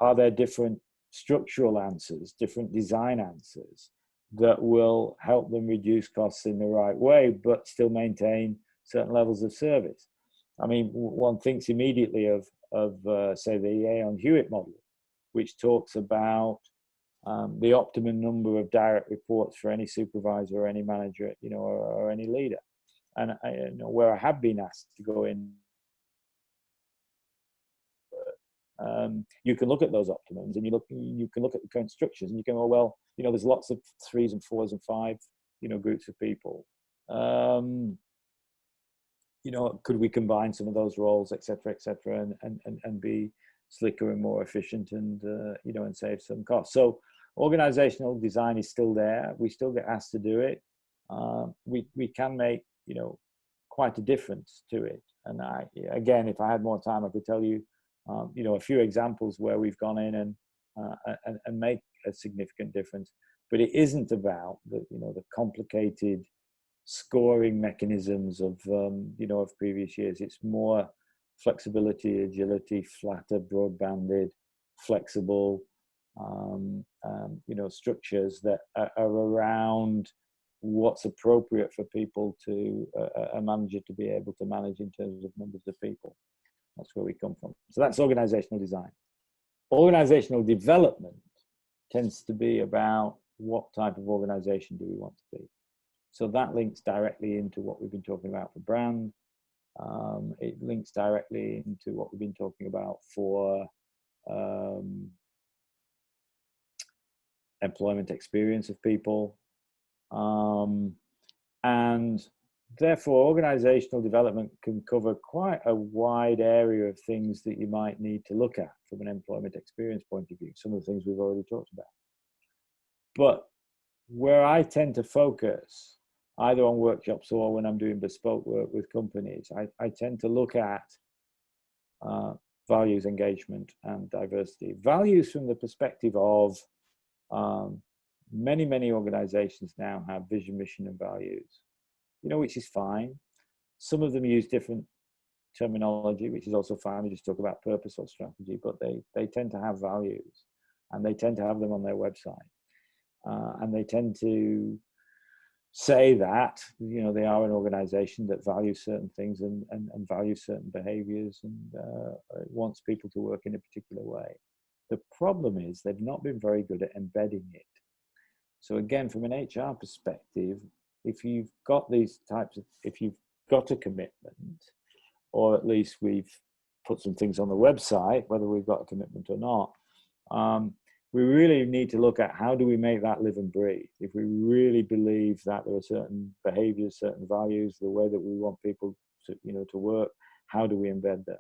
are there different structural answers, different design answers that will help them reduce costs in the right way, but still maintain certain levels of service? I mean, one thinks immediately of say, the Aon Hewitt model, which talks about the optimum number of direct reports for any supervisor or any manager, you know, or any leader. And you know, where I have been asked to go in, you can look at those optimums, and you can look at the current structures, and you can go, well, you know, there's lots of 3s and 4s and 5, you know, groups of people. You know, could we combine some of those roles, et cetera, and be slicker and more efficient, and you know, and save some costs. So organizational design is still there. We still get asked to do it. We can make, you know, quite a difference to it. And again, if I had more time, I could tell you, you know, a few examples where we've gone in and make a significant difference. But it isn't about the, you know, the complicated scoring mechanisms of, you know, of previous years. It's more flexibility, agility, flatter, broad-banded, flexible, you know, structures that are around what's appropriate for people to, a manager to be able to manage in terms of numbers of people. That's where we come from. So that's organizational design. Organizational development tends to be about what type of organization do we want to be. So that links directly into what we've been talking about for brand. It links directly into what we've been talking about for employment experience of people. And therefore, organizational development can cover quite a wide area of things that you might need to look at from an employment experience point of view. Some of the things we've already talked about. But where I tend to focus, either on workshops or when I'm doing bespoke work with companies, I tend to look at values, engagement, and diversity. Values from the perspective of many organizations now have vision, mission, and values, you know, which is fine. Some of them use different terminology, which is also fine. We just talk about purpose or strategy, but they tend to have values, and they tend to have them on their website. And they tend to say that, you know, they are an organization that values certain things and values certain behaviors and wants people to work in a particular way. The problem is they've not been very good at embedding it. So again, from an HR perspective, if you've got these types of, if you've got a commitment, or at least we've put some things on the website, whether we've got a commitment or not, we really need to look at how do we make that live and breathe. If we really believe that there are certain behaviors, certain values, the way that we want people to, you know, to work, how do we embed that?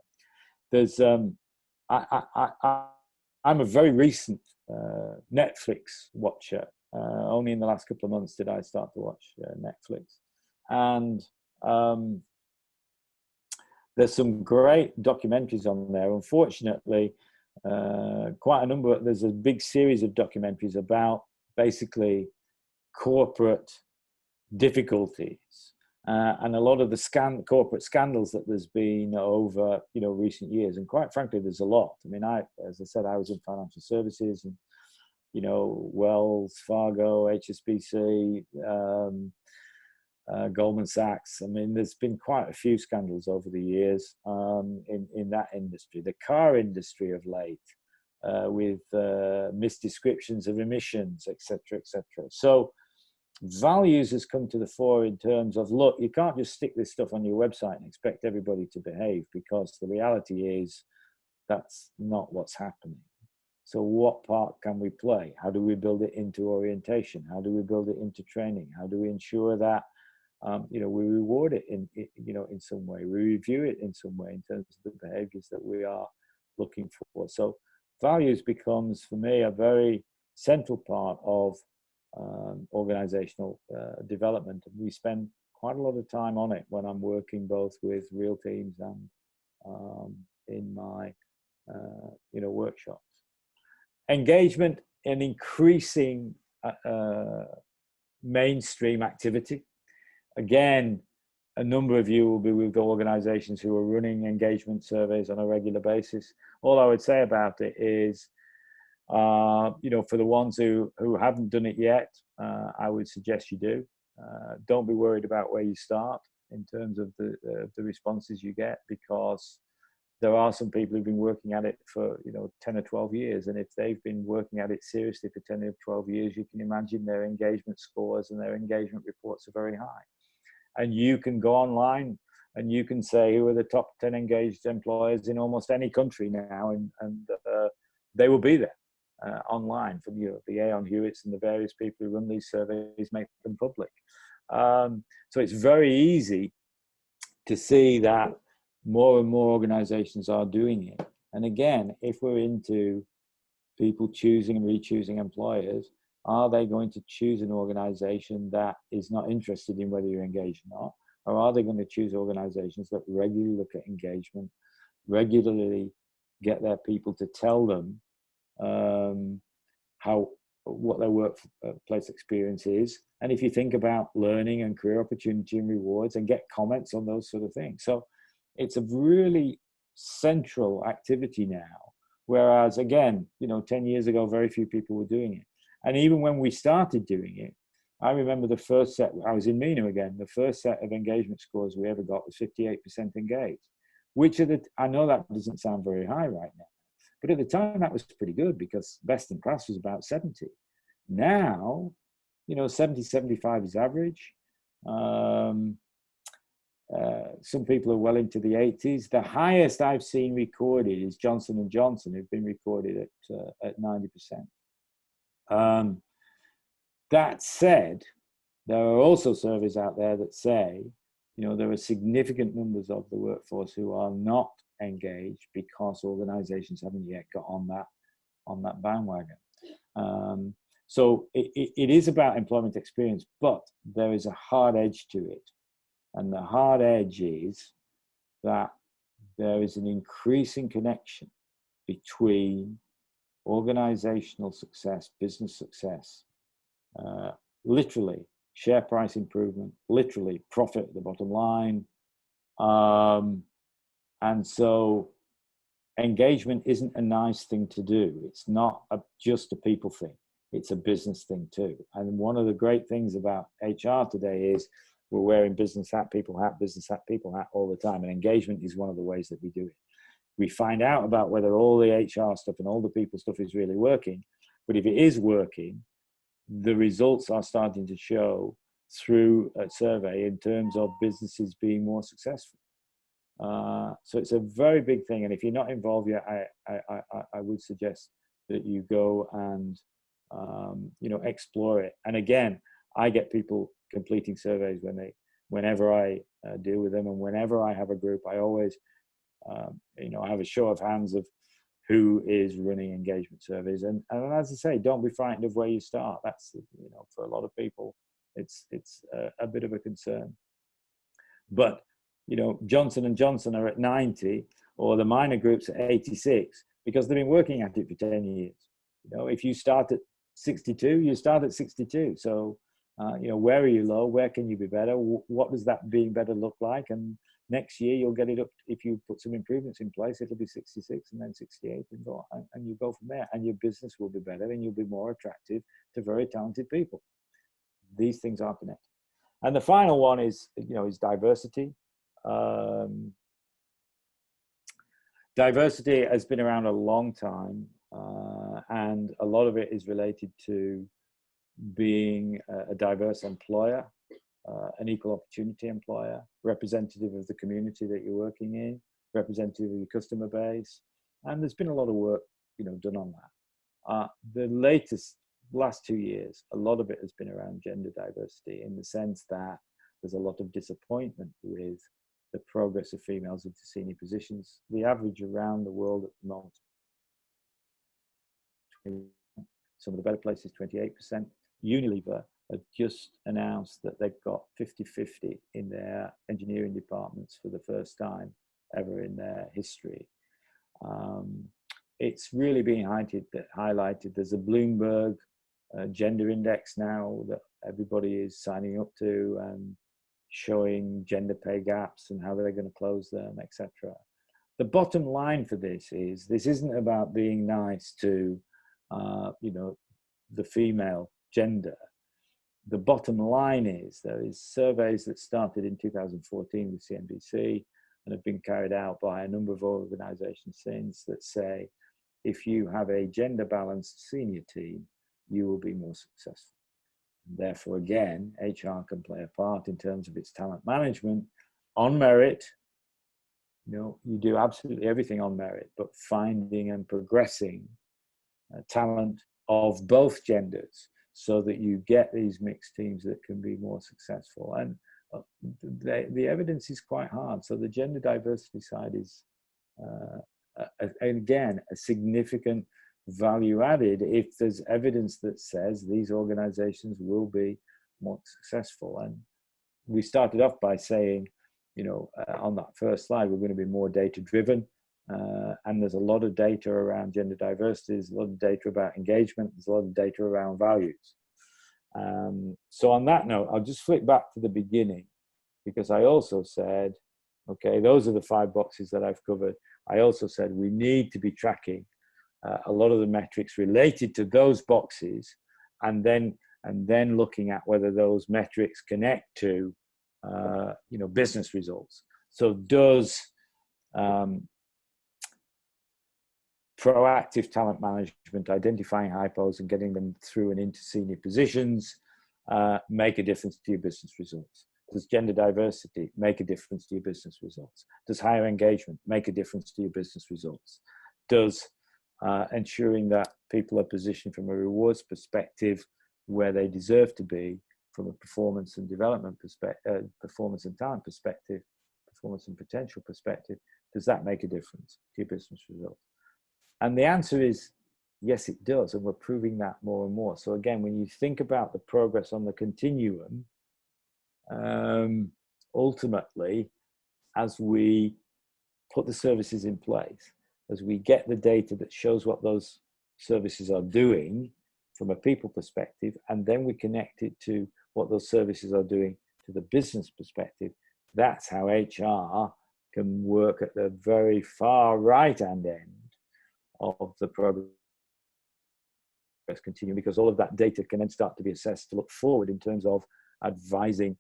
There's, I'm a very recent Netflix watcher. Only in the last couple of months did I start to watch Netflix. And there's some great documentaries on there. Unfortunately, quite a number, there's a big series of documentaries about basically corporate difficulties and a lot of the corporate scandals that there's been over, you know, recent years. And quite frankly, there's a lot. I mean, as I said, I was in financial services, and, you know, Wells Fargo, HSBC, Goldman Sachs. I mean, there's been quite a few scandals over the years in that industry. The car industry of late, with misdescriptions of emissions, etc., etc. So values has come to the fore in terms of, look, you can't just stick this stuff on your website and expect everybody to behave, because the reality is that's not what's happening. So what part can we play? How do we build it into orientation? How do we build it into training? How do we ensure that you know, we reward it in, you know, in some way, we review it in some way in terms of the behaviors that we are looking for. So values becomes, for me, a very central part of organizational development. And we spend quite a lot of time on it when I'm working both with real teams and in my, you know, workshops. Engagement, an increasing mainstream activity. Again, a number of you will be with organizations who are running engagement surveys on a regular basis. All I would say about it is, you know, for the ones who haven't done it yet, I would suggest you do. Don't be worried about where you start in terms of the responses you get, because there are some people who've been working at it for, you know, 10 or 12 years. And if they've been working at it seriously for 10 or 12 years, you can imagine their engagement scores and their engagement reports are very high. And you can go online and you can say who are the top 10 engaged employers in almost any country now, and they will be there online from, you know, the Aon Hewitts and the various people who run these surveys make them public. So it's very easy to see that more and more organizations are doing it. And again, if we're into people choosing and re-choosing employers, are they going to choose an organization that is not interested in whether you're engaged or not? Or are they going to choose organizations that regularly look at engagement, regularly get their people to tell them what their workplace experience is? And if you think about learning and career opportunity and rewards, and get comments on those sort of things. So it's a really central activity now, whereas again, you know, 10 years ago, very few people were doing it. And even when we started doing it, I remember the first set, I was in MENA again, the first set of engagement scores we ever got was 58% engaged, which I know that doesn't sound very high right now, but at the time that was pretty good, because best in class was about 70. Now, you know, 70, 75 is average. Some people are well into the 80s. The highest I've seen recorded is Johnson & Johnson, who've been recorded at 90%. That said, there are also surveys out there that say, you know, there are significant numbers of the workforce who are not engaged because organizations haven't yet got on that bandwagon. So it is about employment experience, but there is a hard edge to it. And the hard edge is that there is an increasing connection between organizational success, business success, literally share price improvement, literally profit at the bottom line. And so engagement isn't a nice thing to do. It's not just a people thing. It's a business thing too. And one of the great things about HR today is we're wearing business hat, people hat, business hat, people hat all the time. And engagement is one of the ways that we do it. We find out about whether all the HR stuff and all the people stuff is really working. But if it is working, the results are starting to show through a survey in terms of businesses being more successful. So it's a very big thing. And if you're not involved yet, I would suggest that you go and you know, explore it. And again, I get people completing surveys whenever I deal with them, and whenever I have a group, I always you know, I have a show of hands of who is running engagement surveys. And as I say, don't be frightened of where you start. That's, you know, for a lot of people, it's a bit of a concern. But, you know, Johnson & Johnson are at 90, or the minor groups at 86, because they've been working at it for 10 years. You know, if you start at 62, you start at 62. So, you know, where are you low? Where can you be better? What does that being better look like? And next year you'll get it up. If you put some improvements in place, it'll be 66 and then 68 and go, and you go from there, and your business will be better and you'll be more attractive to very talented people. These things are connected. And the final one is, you know, is diversity. Diversity has been around a long time, and a lot of it is related to being a diverse employer, an equal opportunity employer, representative of the community that you're working in, representative of your customer base. And there's been a lot of work, you know, done on that. The last 2 years, a lot of it has been around gender diversity, in the sense that there's a lot of disappointment with the progress of females into senior positions. The average around the world at the moment, some of the better places, 28%. Unilever have just announced that they've got 50-50 in their engineering departments for the first time ever in their history. It's really being highlighted. There's a Bloomberg gender index now that everybody is signing up to, and showing gender pay gaps and how they're going to close them, etc. The bottom line for this isn't about being nice to, you know, the female gender. The bottom line is there is surveys that started in 2014 with CNBC and have been carried out by a number of organizations since, that say if you have a gender balanced senior team, you will be more successful. And therefore, again, HR can play a part in terms of its talent management on merit. You know, you do absolutely everything on merit, but finding and progressing talent of both genders, so that you get these mixed teams that can be more successful. And the evidence is quite hard. So the gender diversity side is, again, a significant value added if there's evidence that says these organizations will be more successful. And we started off by saying, you know, on that first slide, we're going to be more data driven. And there's a lot of data around gender diversity, there's a lot of data about engagement, there's a lot of data around values. So on that note, I'll just flick back to the beginning, because I also said, okay, those are the 5 boxes that I've covered. I also said we need to be tracking a lot of the metrics related to those boxes, and then looking at whether those metrics connect to you know, business results. So does proactive talent management, identifying hypos and getting them through and into senior positions, make a difference to your business results? Does gender diversity make a difference to your business results? Does higher engagement make a difference to your business results? Does ensuring that people are positioned from a rewards perspective where they deserve to be, from a performance and development perspective, performance and talent perspective, performance and potential perspective, does that make a difference to your business results? And the answer is yes, it does, and we're proving that more and more. So again, when you think about the progress on the continuum, ultimately, as we put the services in place, as we get the data that shows what those services are doing from a people perspective, and then we connect it to what those services are doing to the business perspective, that's how HR can work at the very far right-hand end of the progress continuum, because all of that data can then start to be assessed to look forward in terms of advising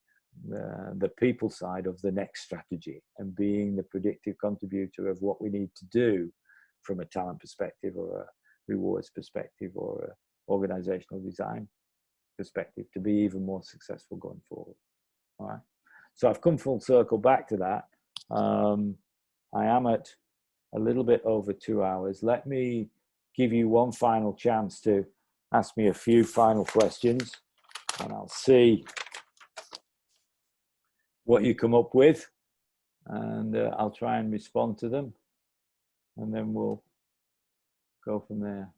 the people side of the next strategy, and being the predictive contributor of what we need to do from a talent perspective, or a rewards perspective, or an organizational design perspective, to be even more successful going forward. All right. So I've come full circle back to that. I am at a little bit over 2 hours. Let me give you one final chance to ask me a few final questions, and I'll see what you come up with, and I'll try and respond to them, and then we'll go from there.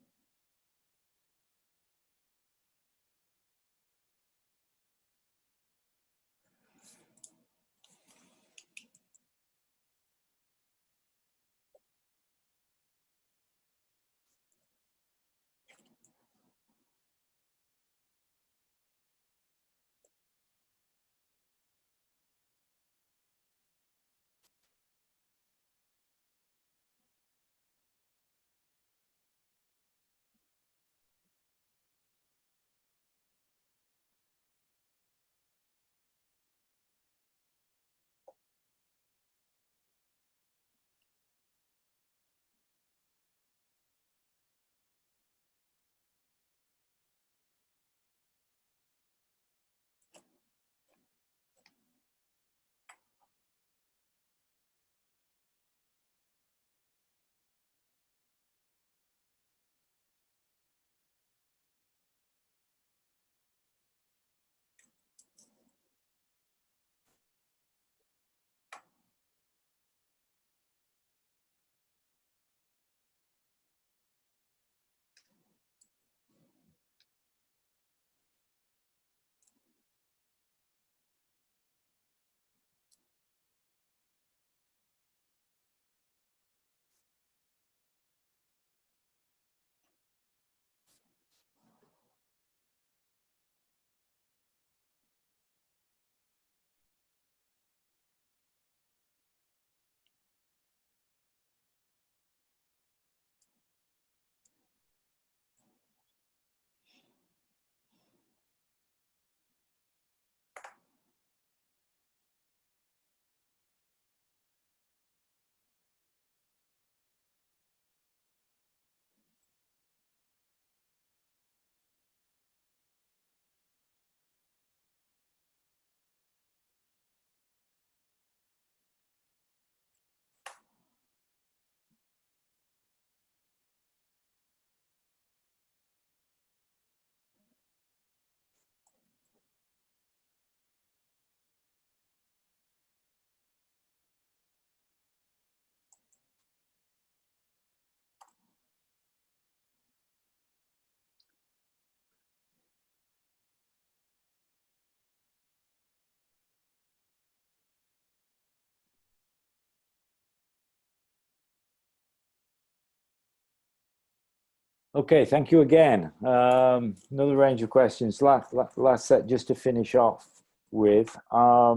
Okay, thank you again. Another range of questions. Last set just to finish off with. A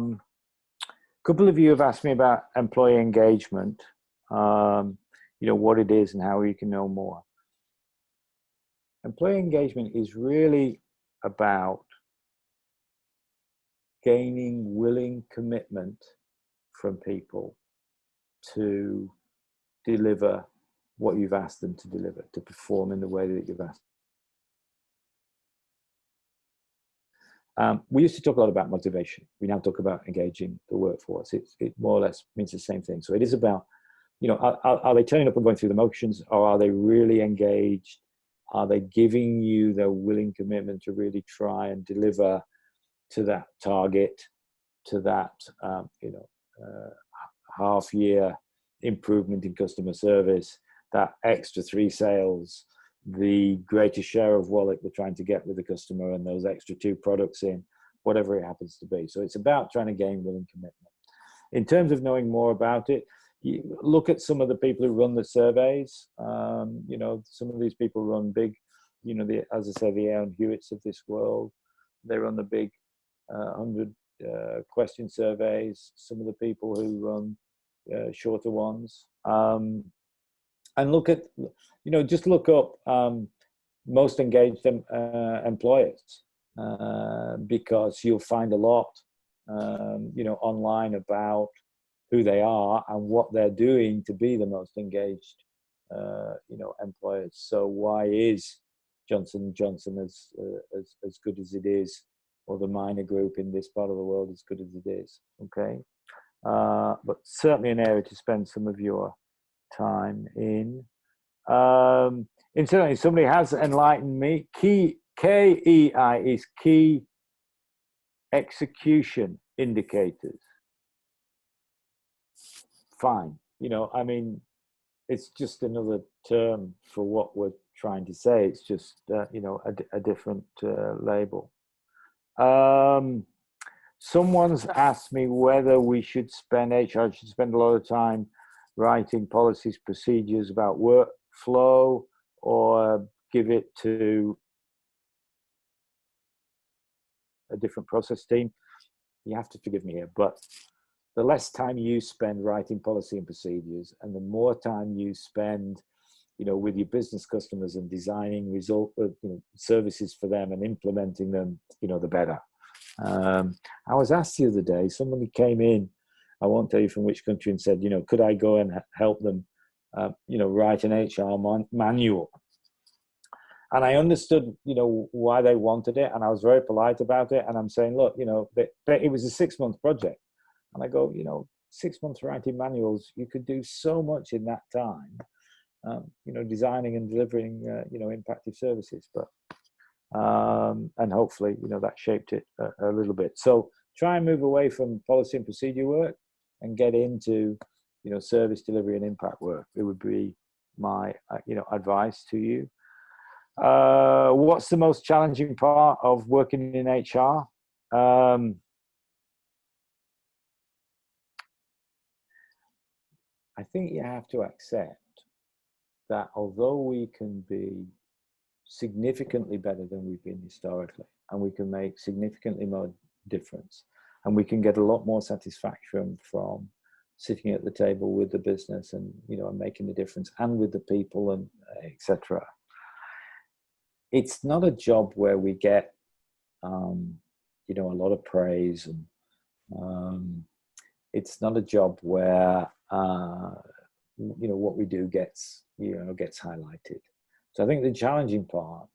couple of you have asked me about employee engagement, you know, what it is and how you can know more. Employee engagement is really about gaining willing commitment from people to deliver what you've asked them to deliver, to perform in the way that you've asked. We used to talk a lot about motivation. We now talk about engaging the workforce. It more or less means the same thing. So it is about, you know, are they turning up and going through the motions, or are they really engaged? Are they giving you their willing commitment to really try and deliver to that target, to that, you know, half-year improvement in customer service, that extra 3 sales, the greater share of wallet we're trying to get with the customer, and those extra 2 products in, whatever it happens to be. So it's about trying to gain willing commitment. In terms of knowing more about it, you look at some of the people who run the surveys. You know, some of these people run big, you know, as I say, the Aaron Hewitts of this world. They run the big 100 question surveys. Some of the people who run shorter ones. And look at, you know, just look up most engaged employers, because you'll find a lot, you know, online about who they are and what they're doing to be the most engaged, you know, employers. So why is Johnson & Johnson as good as it is, or the minor group in this part of the world as good as it is? Okay, but certainly an area to spend some of your time in. Incidentally, somebody has enlightened me. KEI is key execution indicators. Fine. You know, I mean, it's just another term for what we're trying to say. It's just, you know, a different label. Someone's asked me whether we should spend, HR should spend a lot of time writing policies, procedures about workflow, or give it to a different process team. You have to forgive me here, but the less time you spend writing policy and procedures, and the more time you spend, you know, with your business customers and designing services for them and implementing them, you know, the better. I was asked the other day, somebody came in, I won't tell you from which country, and said, you know, could I go and help them, you know, write an HR manual? And I understood, you know, why they wanted it, and I was very polite about it. And I'm saying, look, you know, it was a 6-month project. And I go, you know, 6 months writing manuals, you could do so much in that time, you know, designing and delivering, you know, impactful services. But, and hopefully, you know, that shaped it a little bit. So try and move away from policy and procedure work and get into, you know, service delivery and impact work. It would be my, you know, advice to you. What's the most challenging part of working in HR? I think you have to accept that although we can be significantly better than we've been historically, and we can make significantly more difference, and we can get a lot more satisfaction from sitting at the table with the business and, you know, making a difference, and with the people, and etc. It's not a job where we get, you know, a lot of praise, and it's not a job where, you know, what we do gets, you know, gets highlighted. So I think the challenging part,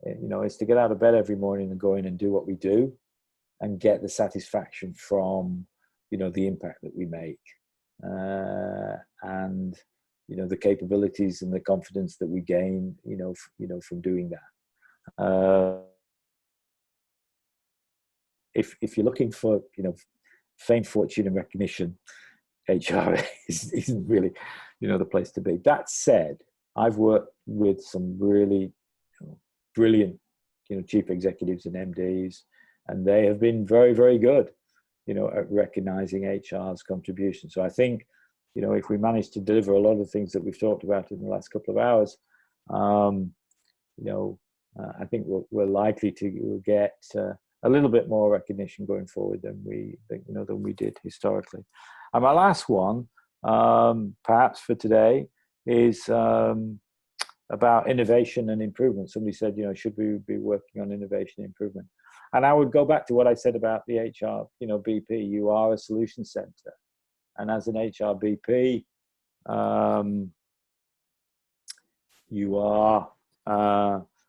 you know, is to get out of bed every morning and go in and do what we do, and get the satisfaction from, you know, the impact that we make, and, you know, the capabilities and the confidence that we gain, you know, from doing that. If you're looking for, you know, fame, fortune, and recognition, HR isn't really, you know, the place to be. That said, I've worked with some really, you know, brilliant, you know, chief executives and MDs, and they have been very, very good, you know, at recognizing HR's contribution. So I think, you know, if we manage to deliver a lot of things that we've talked about in the last couple of hours, you know, I think we're likely to get a little bit more recognition going forward than we did historically. And my last one, perhaps for today, is about innovation and improvement. Somebody said, you know, should we be working on innovation and improvement? And I would go back to what I said about the HR, you know, BP. You are a solution center, and as an HR BP, you are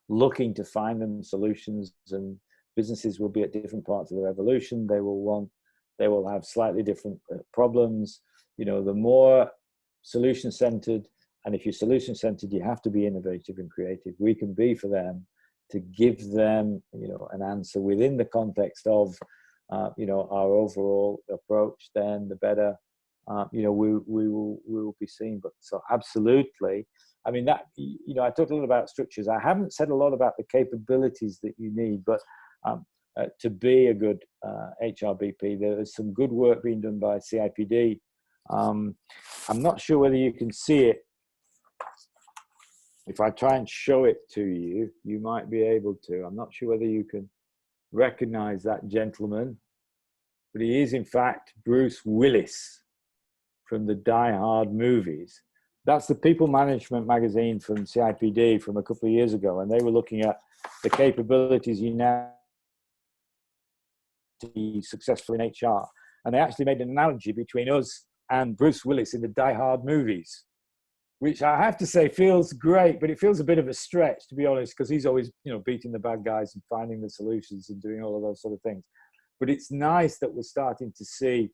looking to find them solutions, and businesses will be at different parts of their evolution. They will have slightly different problems. You know, the more solution centered, and if you're solution centered, you have to be innovative and creative. We can be for them to give them, you know, an answer within the context of, you know, our overall approach. Then the better, you know, we will be seen. But so absolutely. I mean, that, you know, I talked a little about structures. I haven't said a lot about the capabilities that you need, but to be a good HRBP, there is some good work being done by CIPD. I'm not sure whether you can see it. If I try and show it to you, you might be able to. I'm not sure whether you can recognize that gentleman, but he is in fact Bruce Willis from the Die Hard movies. That's the People Management magazine from CIPD from a couple of years ago, and they were looking at the capabilities you now to be successful in HR. And they actually made an analogy between us and Bruce Willis in the Die Hard movies, which I have to say feels great, but it feels a bit of a stretch, to be honest, because he's always, you know, beating the bad guys and finding the solutions and doing all of those sort of things. But it's nice that we're starting to see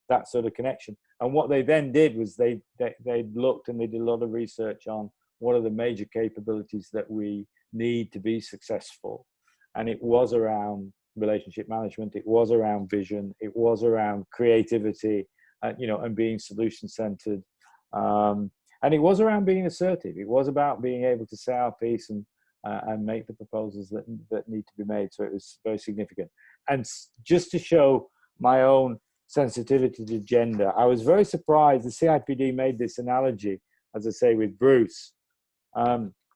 that sort of connection. And what they then did was they looked and they did a lot of research on what are the major capabilities that we need to be successful. And it was around relationship management, it was around vision, it was around creativity, and being solution-centered. And it was around being assertive. It was about being able to say our piece and make the proposals that need to be made. So it was very significant. And just to show my own sensitivity to gender, I was very surprised. The CIPD made this analogy, as I say, with Bruce,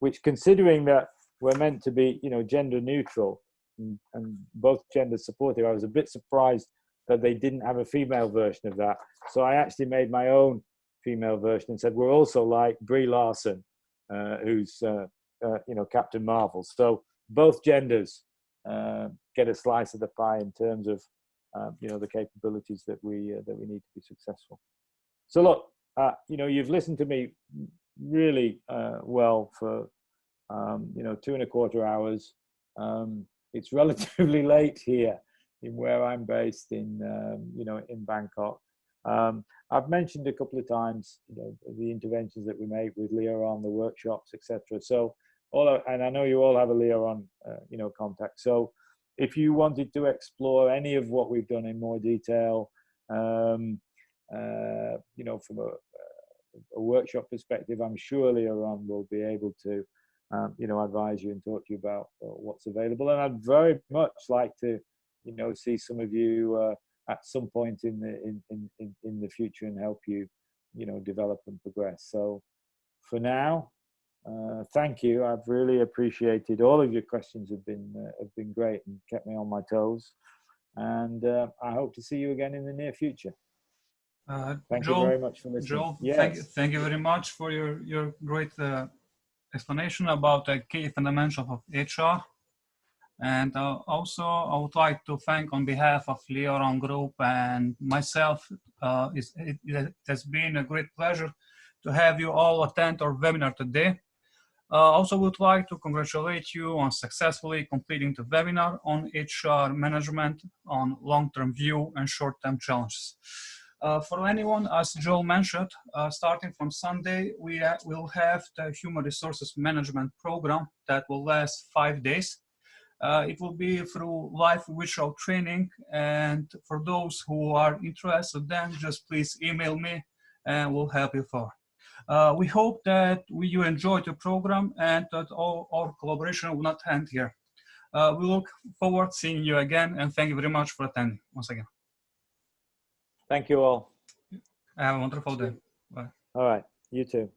which, considering that we're meant to be, gender neutral and both genders supportive, I was a bit surprised that they didn't have a female version of that. So I actually made my own female version and said, we're also like Brie Larson, who's, Captain Marvel. So both genders get a slice of the pie in terms of, the capabilities that we need to be successful. So look, you've listened to me really well for, 2.25 hours. It's relatively late here in where I'm based in Bangkok. I've mentioned a couple of times, the interventions that we make with LEORON, the workshops, etc. So and I know you all have a LEORON, contact. So if you wanted to explore any of what we've done in more detail, from a workshop perspective, I'm sure LEORON will be able to, advise you and talk to you about what's available. And I'd very much like to, see some of you at some point in the future and help you, develop and progress. So for now, thank you. I've really appreciated all of your questions. Have been great and kept me on my toes. And I hope to see you again in the near future. Thank you very much for listening. Joel, yes. thank you very much for your great explanation about the key fundamentals of HR. And also, I would like to thank on behalf of LEORON Group and myself, it has been a great pleasure to have you all attend our webinar today. Also would like to congratulate you on successfully completing the webinar on HR management on long-term view and short-term challenges. For anyone, as Joel mentioned, starting from Sunday, we will have the Human Resources Management program that will last 5 days. It will be through live virtual training, and for those who are interested, then just please email me and we'll help you for. We hope that you enjoyed the program and that all our collaboration will not end here. We look forward to seeing you again, and thank you very much for attending once again. Thank you all. Have a wonderful day. Bye. All right. You too.